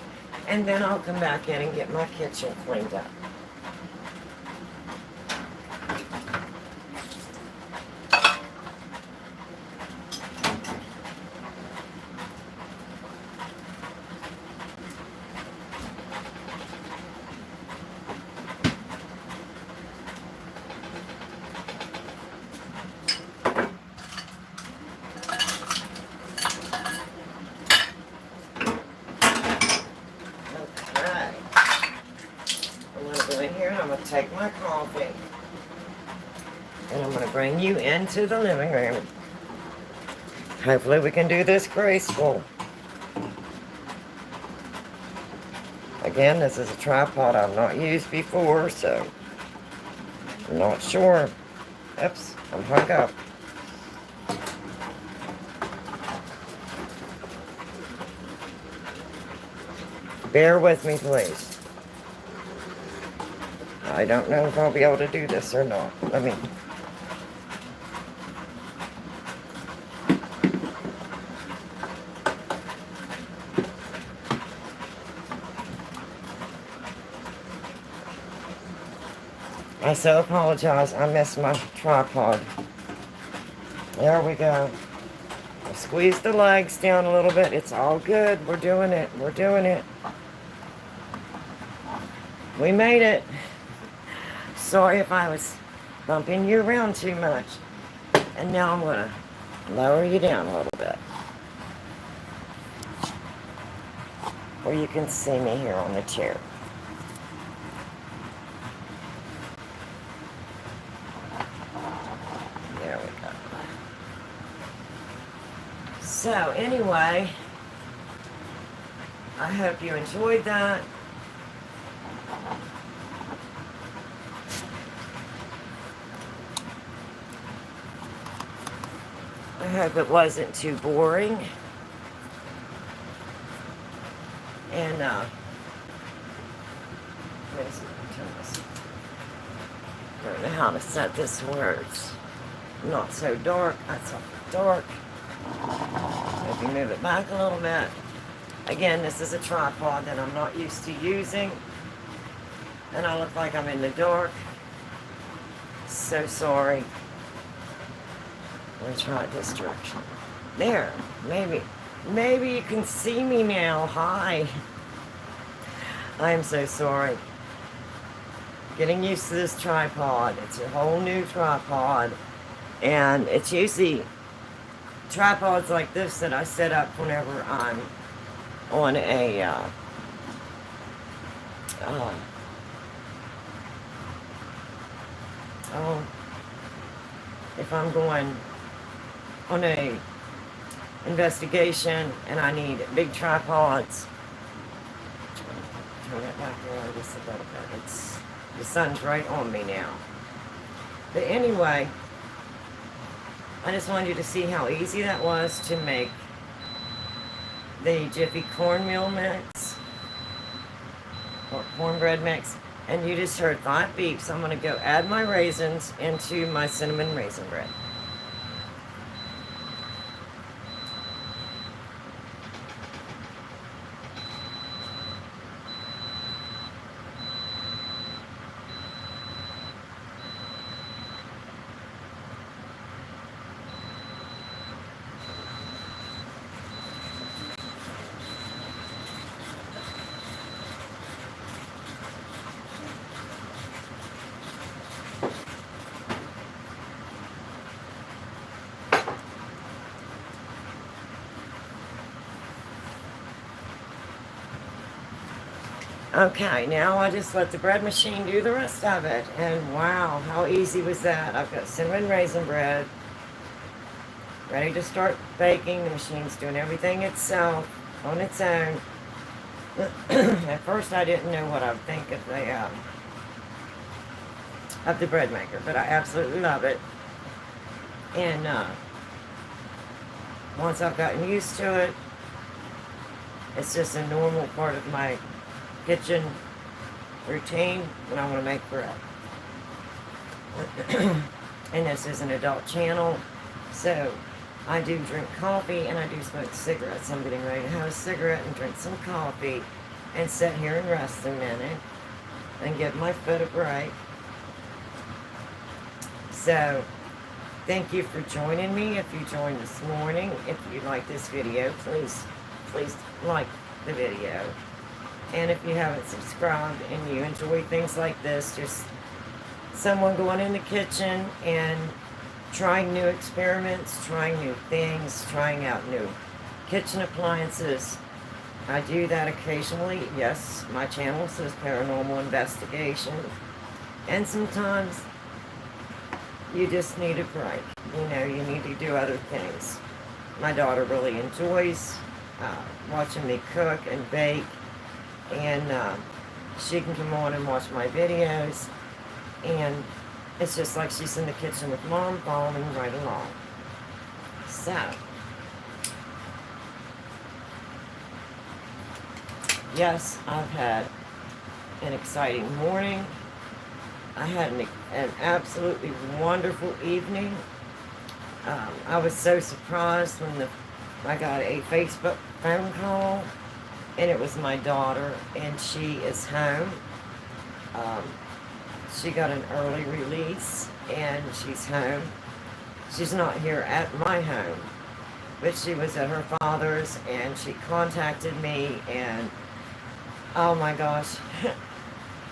And then I'll come back in and get my kitchen cleaned up. Take my coffee and I'm going to bring you into the living room. Hopefully we can do this graceful. Again, this is a tripod I've not used before, so I'm not sure. Oops, I'm hung up. Bear with me, please. I don't know if I'll be able to do this or not. Let me... I so apologize. I missed my tripod. There we go. Squeeze the legs down a little bit. It's all good. We're doing it. We're doing it. We made it. Sorry if I was bumping you around too much. And now I'm going to lower you down a little bit, where you can see me here on the chair. There we go. So anyway, I hope you enjoyed that. I hope it wasn't too boring. And, I don't know how to set this where it's not so dark. That's not dark. Maybe move it back a little bit. Again, this is a tripod that I'm not used to using. And I look like I'm in the dark. So sorry. Let me try it this direction. There. Maybe you can see me now. Hi. I am so sorry. Getting used to this tripod. It's a whole new tripod. And it's usually tripods like this that I set up whenever I'm on a if I'm going on a investigation and I need big tripods. Turn it back around just a little bit. The sun's right on me now. But anyway, I just wanted you to see how easy that was to make the Jiffy cornmeal mix, or cornbread mix. And you just heard 5 beeps. I'm going to go add my raisins into my cinnamon raisin bread. Okay, now I just let the bread machine do the rest of it. And wow, how easy was that? I've got cinnamon raisin bread ready to start baking. The machine's doing everything itself on its own. At first I didn't know what I would think of the bread maker, but I absolutely love it. And once I've gotten used to it, it's just a normal part of my kitchen routine when I want to make bread. And this is an adult channel, so I do drink coffee and I do smoke cigarettes. I'm getting ready to have a cigarette and drink some coffee and sit here and rest a minute and give my foot a break. So thank you for joining me. If you joined this morning, if you like this video, please like the video. And if you haven't subscribed and you enjoy things like this, just someone going in the kitchen and trying new experiments, trying new things, trying out new kitchen appliances. I do that occasionally. Yes, my channel says Paranormal Investigation. And sometimes you just need a break. You know, you need to do other things. My daughter really enjoys watching me cook and bake. and she can come on and watch my videos, and it's just like she's in the kitchen with Mom, following right along. So, yes, I've had an exciting morning. I had an absolutely wonderful evening. I was so surprised when I got a Facebook phone call, and it was my daughter, and she is home. She got an early release, and she's home. She's not here at my home, but she was at her father's, and she contacted me, and oh my gosh,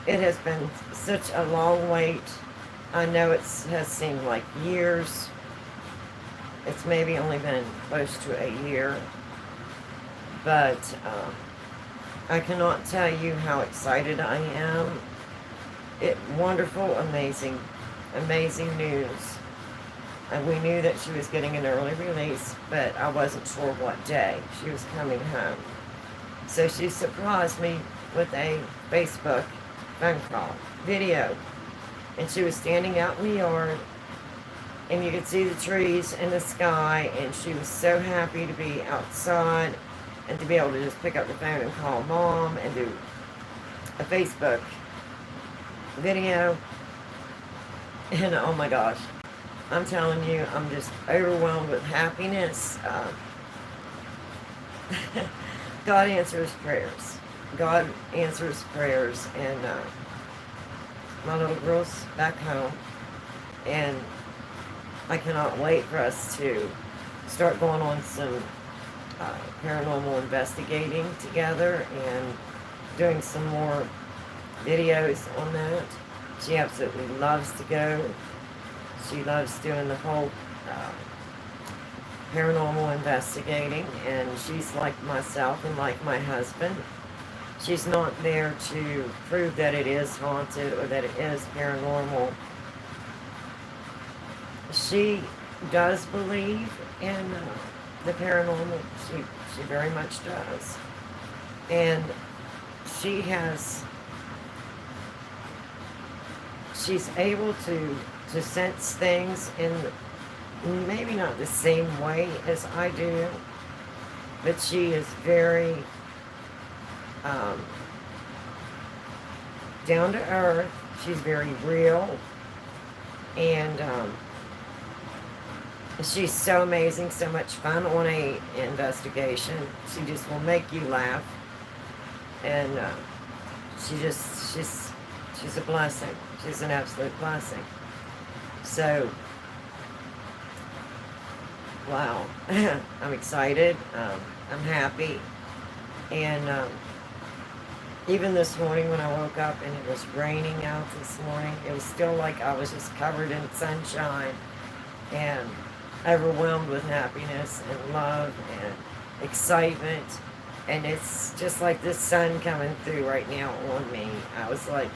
it has been such a long wait. I know it has seemed like years. It's maybe only been close to a year, but I cannot tell you how excited I am. Wonderful, amazing, amazing news. And we knew that she was getting an early release, but I wasn't sure what day she was coming home. So she surprised me with a Facebook phone call video. And she was standing out in the yard, and you could see the trees and the sky, and she was so happy to be outside and to be able to just pick up the phone and call Mom and do a Facebook video. And oh my gosh, I'm telling you, I'm just overwhelmed with happiness. God answers prayers. God answers prayers, and my little girl's back home, and I cannot wait for us to start going on some paranormal investigating together and doing some more videos on that. She absolutely loves to go. She loves doing the whole paranormal investigating, and she's like myself and like my husband. She's not there to prove that it is haunted or that it is paranormal. She does believe in the paranormal. She very much does. And she's able to sense things in maybe not the same way as I do, but she is very down to earth. She's very real, and she's so amazing, so much fun on a investigation. She just will make you laugh, and she's a blessing. She's an absolute blessing. So, wow, I'm excited. I'm happy, and even this morning when I woke up and it was raining out this morning, it was still like I was just covered in sunshine and overwhelmed with happiness and love and excitement. And it's just like the sun coming through right now on me. I was like,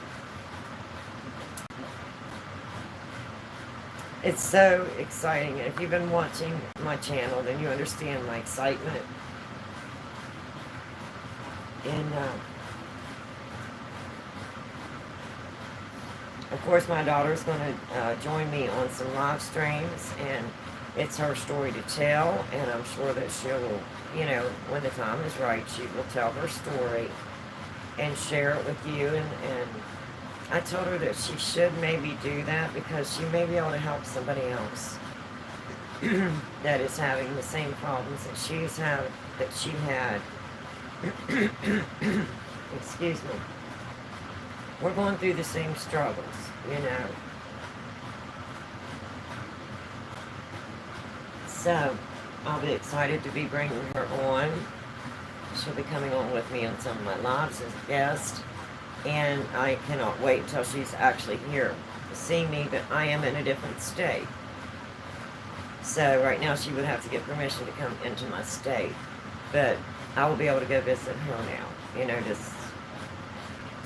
it's so exciting. And if you've been watching my channel, then you understand my excitement. And of course, my daughter's going to join me on some live streams, and it's her story to tell, and I'm sure that she'll, when the time is right, she will tell her story and share it with you. And I told her that she should maybe do that because she may be able to help somebody else that is having the same problems that she had. Excuse me. We're going through the same struggles, So, I'll be excited to be bringing her on. She'll be coming on with me on some of my lives as a guest. And I cannot wait until she's actually here to see me, but I am in a different state. So, right now she would have to get permission to come into my state. But I will be able to go visit her now. Just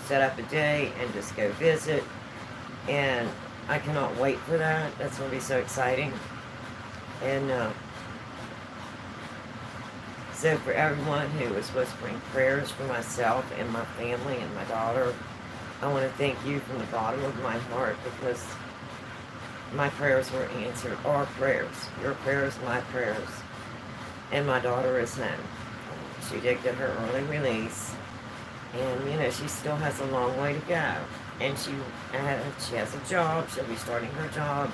set up a day and just go visit, and I cannot wait for that. That's going to be so exciting. And So for everyone who was whispering prayers for myself and my family and my daughter, I want to thank you from the bottom of my heart, because my prayers were answered. Our prayers. Your prayers, my prayers. And my daughter is home. She did get her early release. And, you know, she still has a long way to go. And she has a job. She'll be starting her job.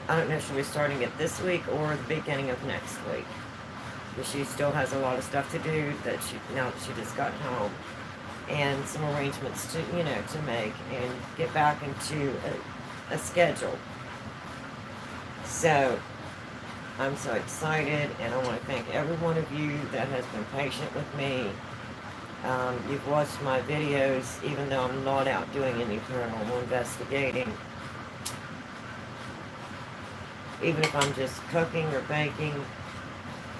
I don't know if she'll be starting it this week or the beginning of next week. But she still has a lot of stuff to do now that she just got home. And some arrangements to, you know, to make and get back into a schedule. So, I'm so excited, and I want to thank every one of you that has been patient with me. You've watched my videos, even though I'm not out doing any paranormal investigating. Even if I'm just cooking or baking,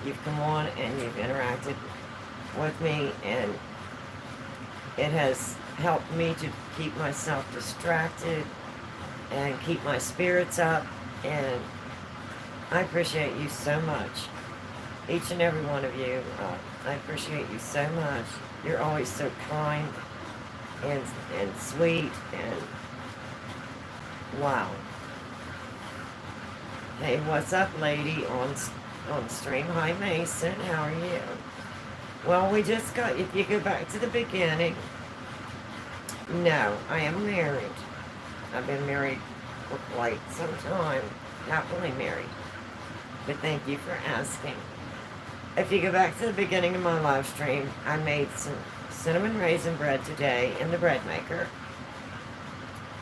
you've come on and you've interacted with me, and it has helped me to keep myself distracted and keep my spirits up, and I appreciate you so much. Each and every one of you, I appreciate you so much. You're always so kind and sweet, and wow. Hey, what's up, lady on stream? Hi, Mason. How are you? Well, we just got, if you go back to the beginning, no, I am married. I've been married for quite some time, happily married. But thank you for asking. If you go back to the beginning of my live stream, I made some cinnamon raisin bread today in the bread maker.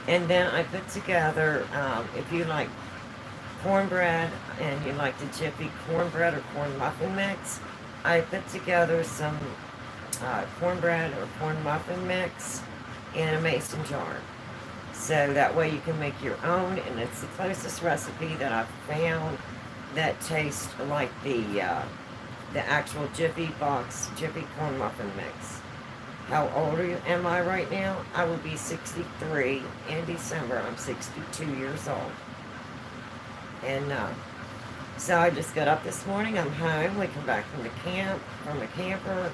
And then I put together, if you like cornbread and you like the Jiffy cornbread or corn muffin mix, I put together some cornbread or corn muffin mix in a mason jar. So that way you can make your own, and it's the closest recipe that I've found that tastes like the actual Jiffy box, Jiffy corn muffin mix. How old am I right now? I will be 63 in December. I'm 62 years old. And so I just got up this morning. I'm home. We come back from the camper,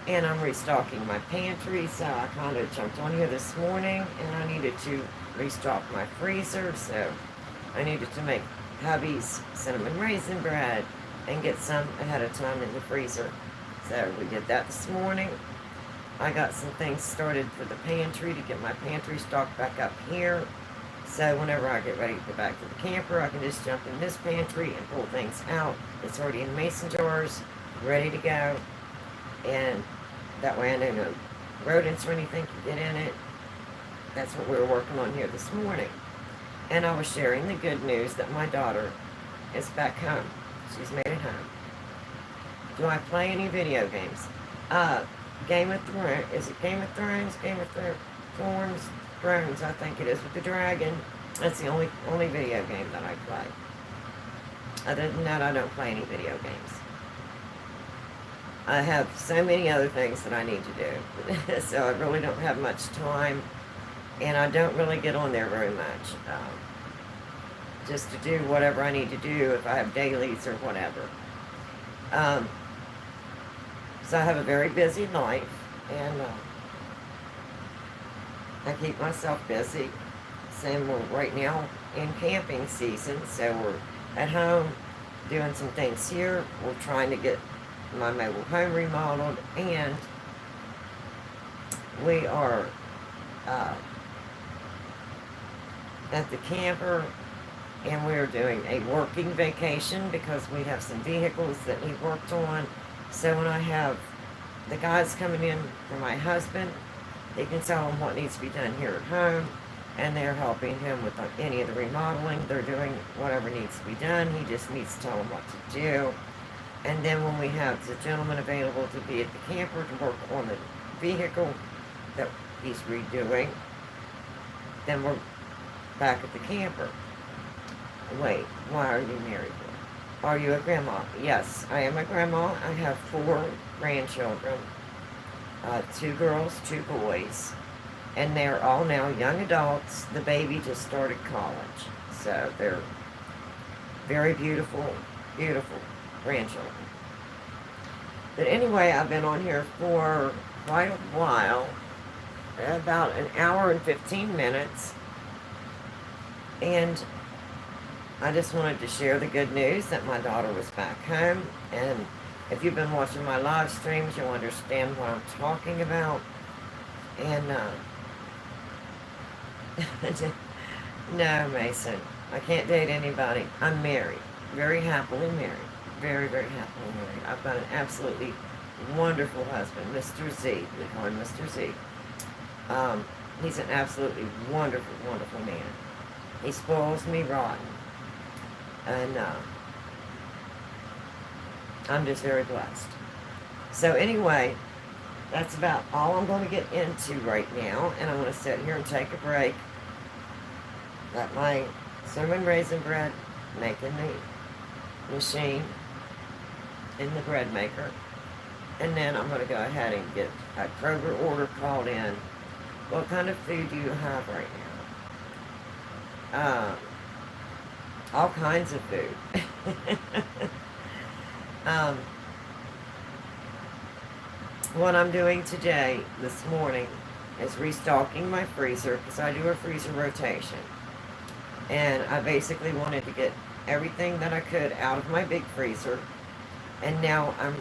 and I'm restocking my pantry. So I kind of jumped on here this morning, and I needed to restock my freezer. So I needed to make hubby's cinnamon raisin bread and get some ahead of time in the freezer. So we did that this morning. I got some things started for the pantry to get my pantry stocked back up here. So whenever I get ready to go back to the camper, I can just jump in this pantry and pull things out. It's already in mason jars, ready to go. And that way I know no rodents or anything can get in it. That's what we were working on here this morning. And I was sharing the good news that my daughter is back home. She's made it home. Do I play any video games? Game of Thrones. Is it Game of Thrones? Game of Thrones, I think it is, with the dragon. That's the only video game that I play. Other than that, I don't play any video games. I have so many other things that I need to do. So I really don't have much time. And I don't really get on there very much. Just to do whatever I need to do if I have dailies or whatever. So I have a very busy life, and I keep myself busy. Same, we're right now in camping season, so we're at home doing some things here. We're trying to get my mobile home remodeled, and we are at the camper, and we're doing a working vacation because we have some vehicles that need worked on. So when I have the guys coming in for my husband, they can tell him what needs to be done here at home, and they're helping him with any of the remodeling. They're doing whatever needs to be done. He just needs to tell them what to do. And then when we have the gentleman available to be at the camper to work on the vehicle that he's redoing, then we're back at the camper. Wait, why are you married? Are you a grandma? Yes, I am a grandma. I have 4 grandchildren, 2 girls, 2 boys, and they're all now young adults. The baby just started college, so they're very beautiful, beautiful grandchildren. But anyway, I've been on here for quite a while, about an hour and 15 minutes. And I just wanted to share the good news that my daughter was back home. And if you've been watching my live streams, you'll understand what I'm talking about. And, no, Mason, I can't date anybody. I'm married, very happily married, very, very happily married. I've got an absolutely wonderful husband, Mr. Z. We call him Mr. Z. He's an absolutely wonderful, wonderful man. He spoils me rotten. And I'm just very blessed. So anyway, that's about all I'm going to get into right now. And I'm going to sit here and take a break. Got my cinnamon raisin bread making the machine in the bread maker. And then I'm going to go ahead and get a Kroger order called in. What kind of food do you have right now? All kinds of food. What I'm doing today, this morning, is restocking my freezer because I do a freezer rotation. And I basically wanted to get everything that I could out of my big freezer. And now I'm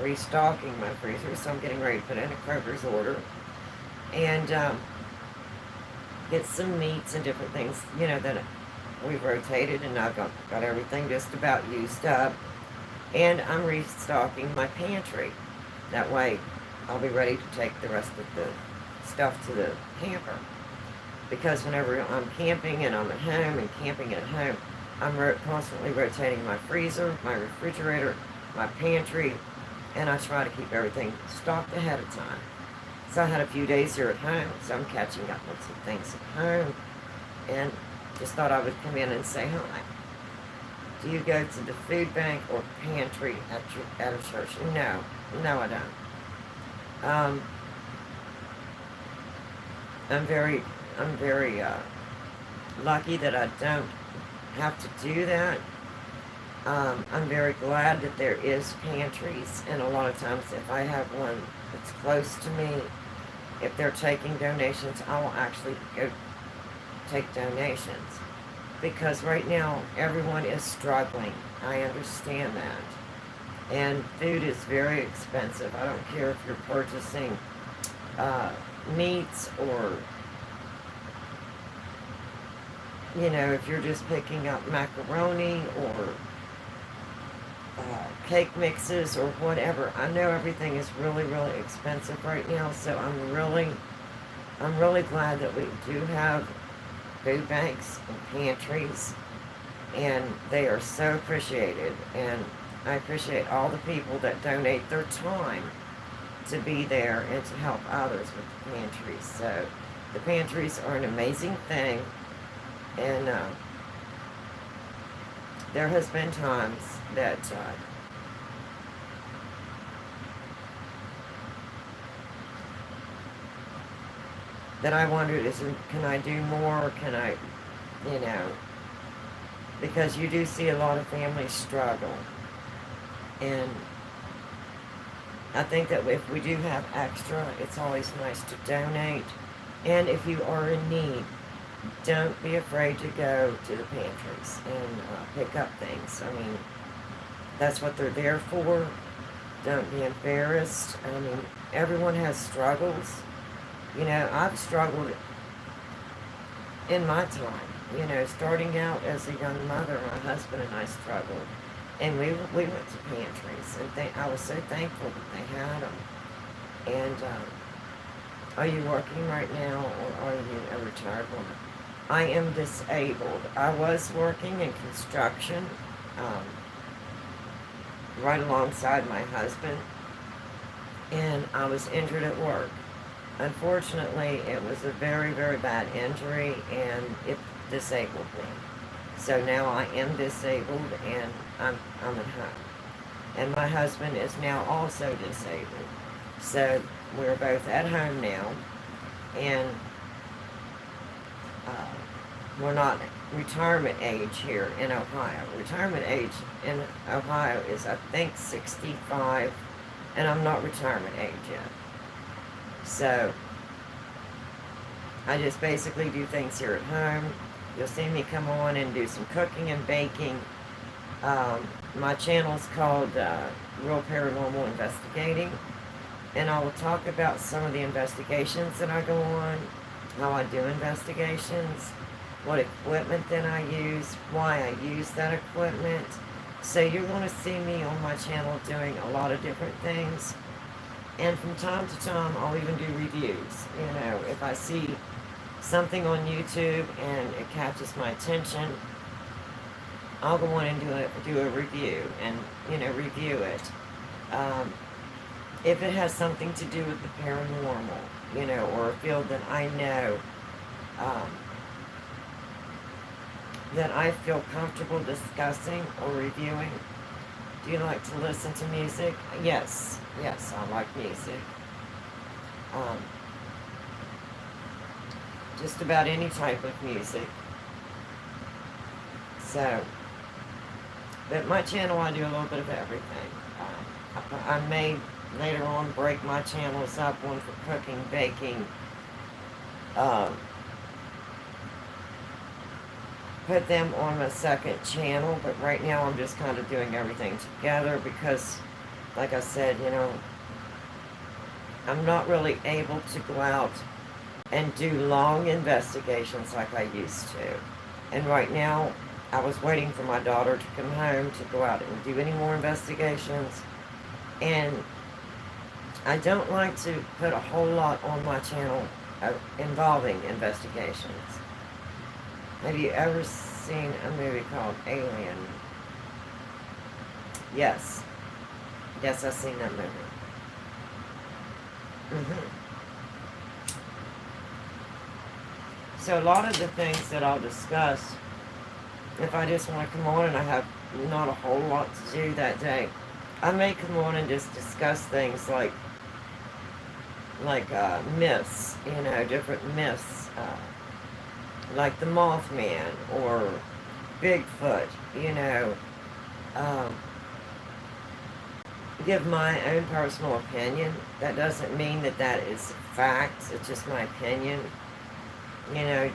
restocking my freezer, so I'm getting ready to put in a Kroger's order. And get some meats and different things, you know, that we've rotated, and I've got everything just about used up. And I'm restocking my pantry. That way I'll be ready to take the rest of the stuff to the camper. Because whenever I'm camping and I'm at home and camping at home, I'm constantly rotating my freezer, my refrigerator, my pantry, and I try to keep everything stocked ahead of time. So I had a few days here at home, so I'm catching up on some things at home, and just thought I would come in and say hi. Do you go to the food bank or pantry at a church? No, I don't. I'm very lucky that I don't have to do that. I'm very glad that there is pantries, and a lot of times if I have one that's close to me, if they're taking donations, I will actually go take donations. Because right now, everyone is struggling. I understand that. And food is very expensive. I don't care if you're purchasing meats or, you know, if you're just picking up macaroni or cake mixes or whatever. I know everything is really, really expensive right now, so I'm really glad that we do have food banks and pantries, and they are so appreciated. And I appreciate all the people that donate their time to be there and to help others with the pantries. So the pantries are an amazing thing, and there has been times that that I wondered, can I do more? Can I, you know, because you do see a lot of families struggle. And I think that if we do have extra, it's always nice to donate. And if you are in need, don't be afraid to go to the pantries and pick up things. I mean, that's what they're there for. Don't be embarrassed. I mean, everyone has struggles. You know, I've struggled in my time. You know, starting out as a young mother, my husband and I struggled. And we went to pantries, and I was so thankful that they had them. And are you working right now, or are you a retired woman? I am disabled. I was working in construction right alongside my husband, and I was injured at work. Unfortunately, it was a very, very bad injury, and it disabled me. So now I am disabled, and I'm at home. And my husband is now also disabled. So we're both at home now, and we're not retirement age here in Ohio. Retirement age in Ohio is, I think, 65 and I'm not retirement age yet. So I just basically do things here at home. You'll see me come on and do some cooking and baking. My channel's called Real Paranormal Investigating, and I will talk about some of the investigations that I go on, how I do investigations, what equipment that I use, why I use that equipment. So you're going to see me on my channel doing a lot of different things. And from time to time, I'll even do reviews. You know, if I see something on YouTube and it catches my attention, I'll go on and do a review and, you know, review it. If it has something to do with the paranormal, you know, or a field that I know, that I feel comfortable discussing or reviewing. Do you like to listen to music? Yes, I like music. Just about any type of music. So, but my channel, I do a little bit of everything. I may later on break my channels up, one for cooking, baking, put them on a second channel, but right now I'm just kind of doing everything together because, like I said, you know, I'm not really able to go out and do long investigations like I used to. And right now, I was waiting for my daughter to come home to go out and do any more investigations. And I don't like to put a whole lot on my channel involving investigations. Have you ever seen a movie called Alien? Yes. Yes, I've seen that movie. So a lot of the things that I'll discuss, if I just want to come on and I have not a whole lot to do that day, I may come on and just discuss things like myths, you know, different myths, like the Mothman or Bigfoot, you know, give my own personal opinion. That doesn't mean that that is fact, it's just my opinion. You know,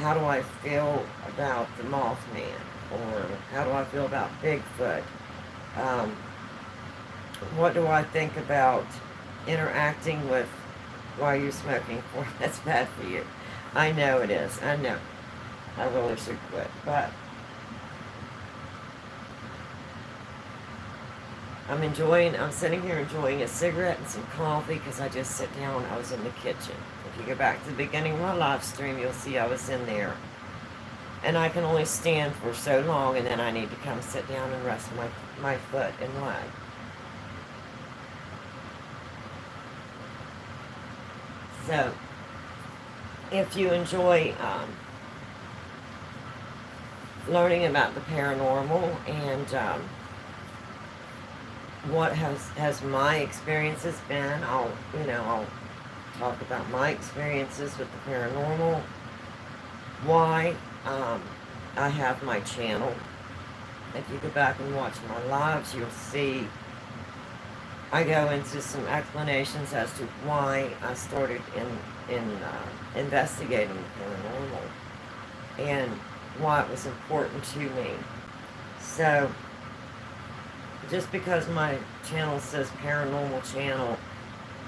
how do I feel about the Mothman? Or how do I feel about Bigfoot? What do I think about interacting with while you're smoking? That's bad for you. I know it is. I know. I really should quit. But I'm sitting here enjoying a cigarette and some coffee because I just sit down. I was in the kitchen. If you go back to the beginning of my live stream, you'll see I was in there. And I can only stand for so long, and then I need to come sit down and rest my foot and leg. So, if you enjoy learning about the paranormal and what has my experiences been, I'll talk about my experiences with the paranormal, why I have my channel. If you go back and watch my lives, you'll see I go into some explanations as to why I started in investigating the paranormal and why it was important to me. So, just because my channel says paranormal channel,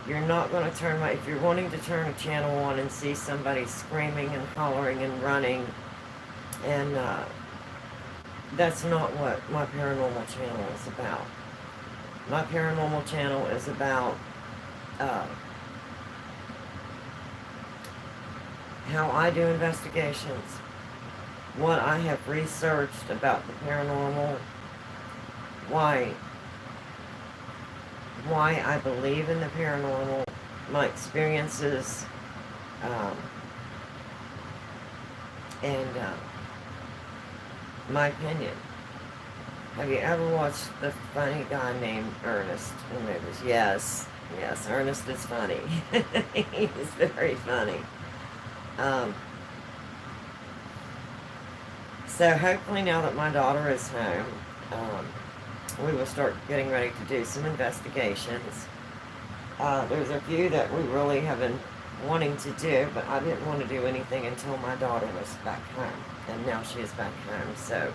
you're not going to turn if you're wanting to turn a channel on and see somebody screaming and hollering and running, and that's not what my paranormal channel is about. My paranormal channel is about how I do investigations, what I have researched about the paranormal, why I believe in the paranormal, my experiences, and my opinion. Have you ever watched the funny guy named Ernest in movies? Yes, Ernest is funny. He's very funny. So hopefully now that my daughter is home, we will start getting ready to do some investigations. There's a few that we really have been wanting to do, but I didn't want to do anything until my daughter was back home, and now she is back home. So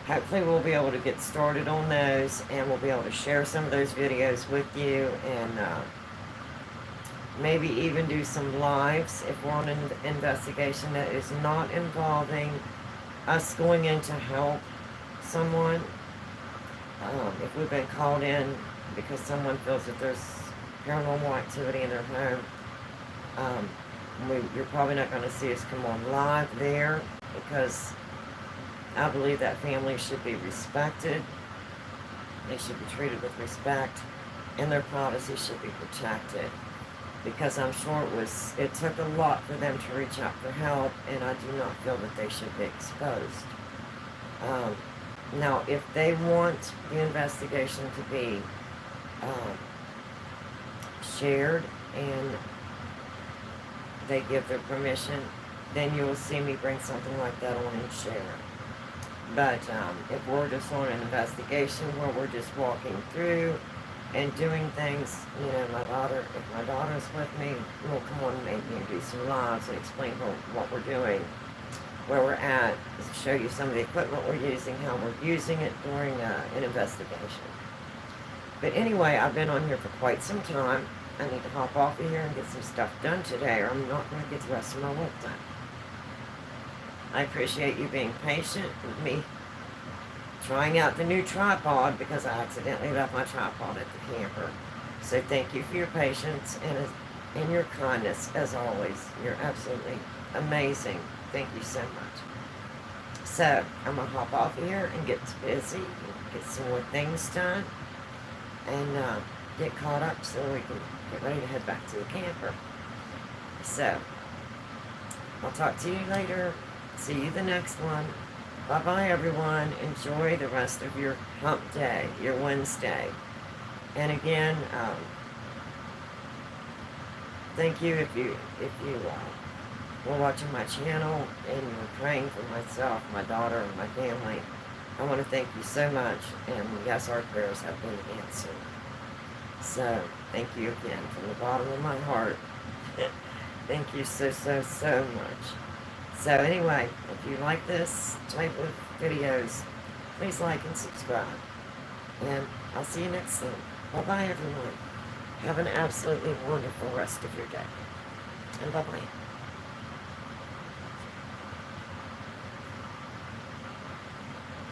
hopefully we'll be able to get started on those, and we'll be able to share some of those videos with you, and maybe even do some lives if we're on an investigation that is not involving us going in to help someone. If we've been called in because someone feels that there's paranormal activity in their home, you're probably not going to see us come on live there, because I believe that family should be respected. They should be treated with respect, and their privacy should be protected. Because I'm sure it took a lot for them to reach out for help, and I do not feel that they should be exposed. Now, if they want the investigation to be shared and they give their permission, then you will see me bring something like that on and share it. But if we're just on an investigation where we're just walking through and doing things, you know, if my daughter's with me, we'll come on maybe and do some lives and explain what we're doing, where we're at, show you some of the equipment we're using, how we're using it during an investigation. But anyway, I've been on here for quite some time. I need to hop off of here and get some stuff done today, or I'm not going to get the rest of my work done. I appreciate you being patient with me trying out the new tripod, because I accidentally left my tripod at the camper. So thank you for your patience and your kindness, as always. You're absolutely amazing. Thank you so much. So I'm going to hop off here and get busy, get some more things done, and get caught up so we can get ready to head back to the camper. So I'll talk to you later. See you the next one. Bye-bye, everyone. Enjoy the rest of your hump day, your Wednesday. And again, thank you if you were watching my channel and you were praying for myself, my daughter, and my family. I want to thank you so much. And yes, our prayers have been answered. So thank you again from the bottom of my heart. Thank you so, so, so much. So anyway, if you like this type of videos, please like and subscribe. And I'll see you next time. Bye-bye, everyone. Have an absolutely wonderful rest of your day. And bye-bye.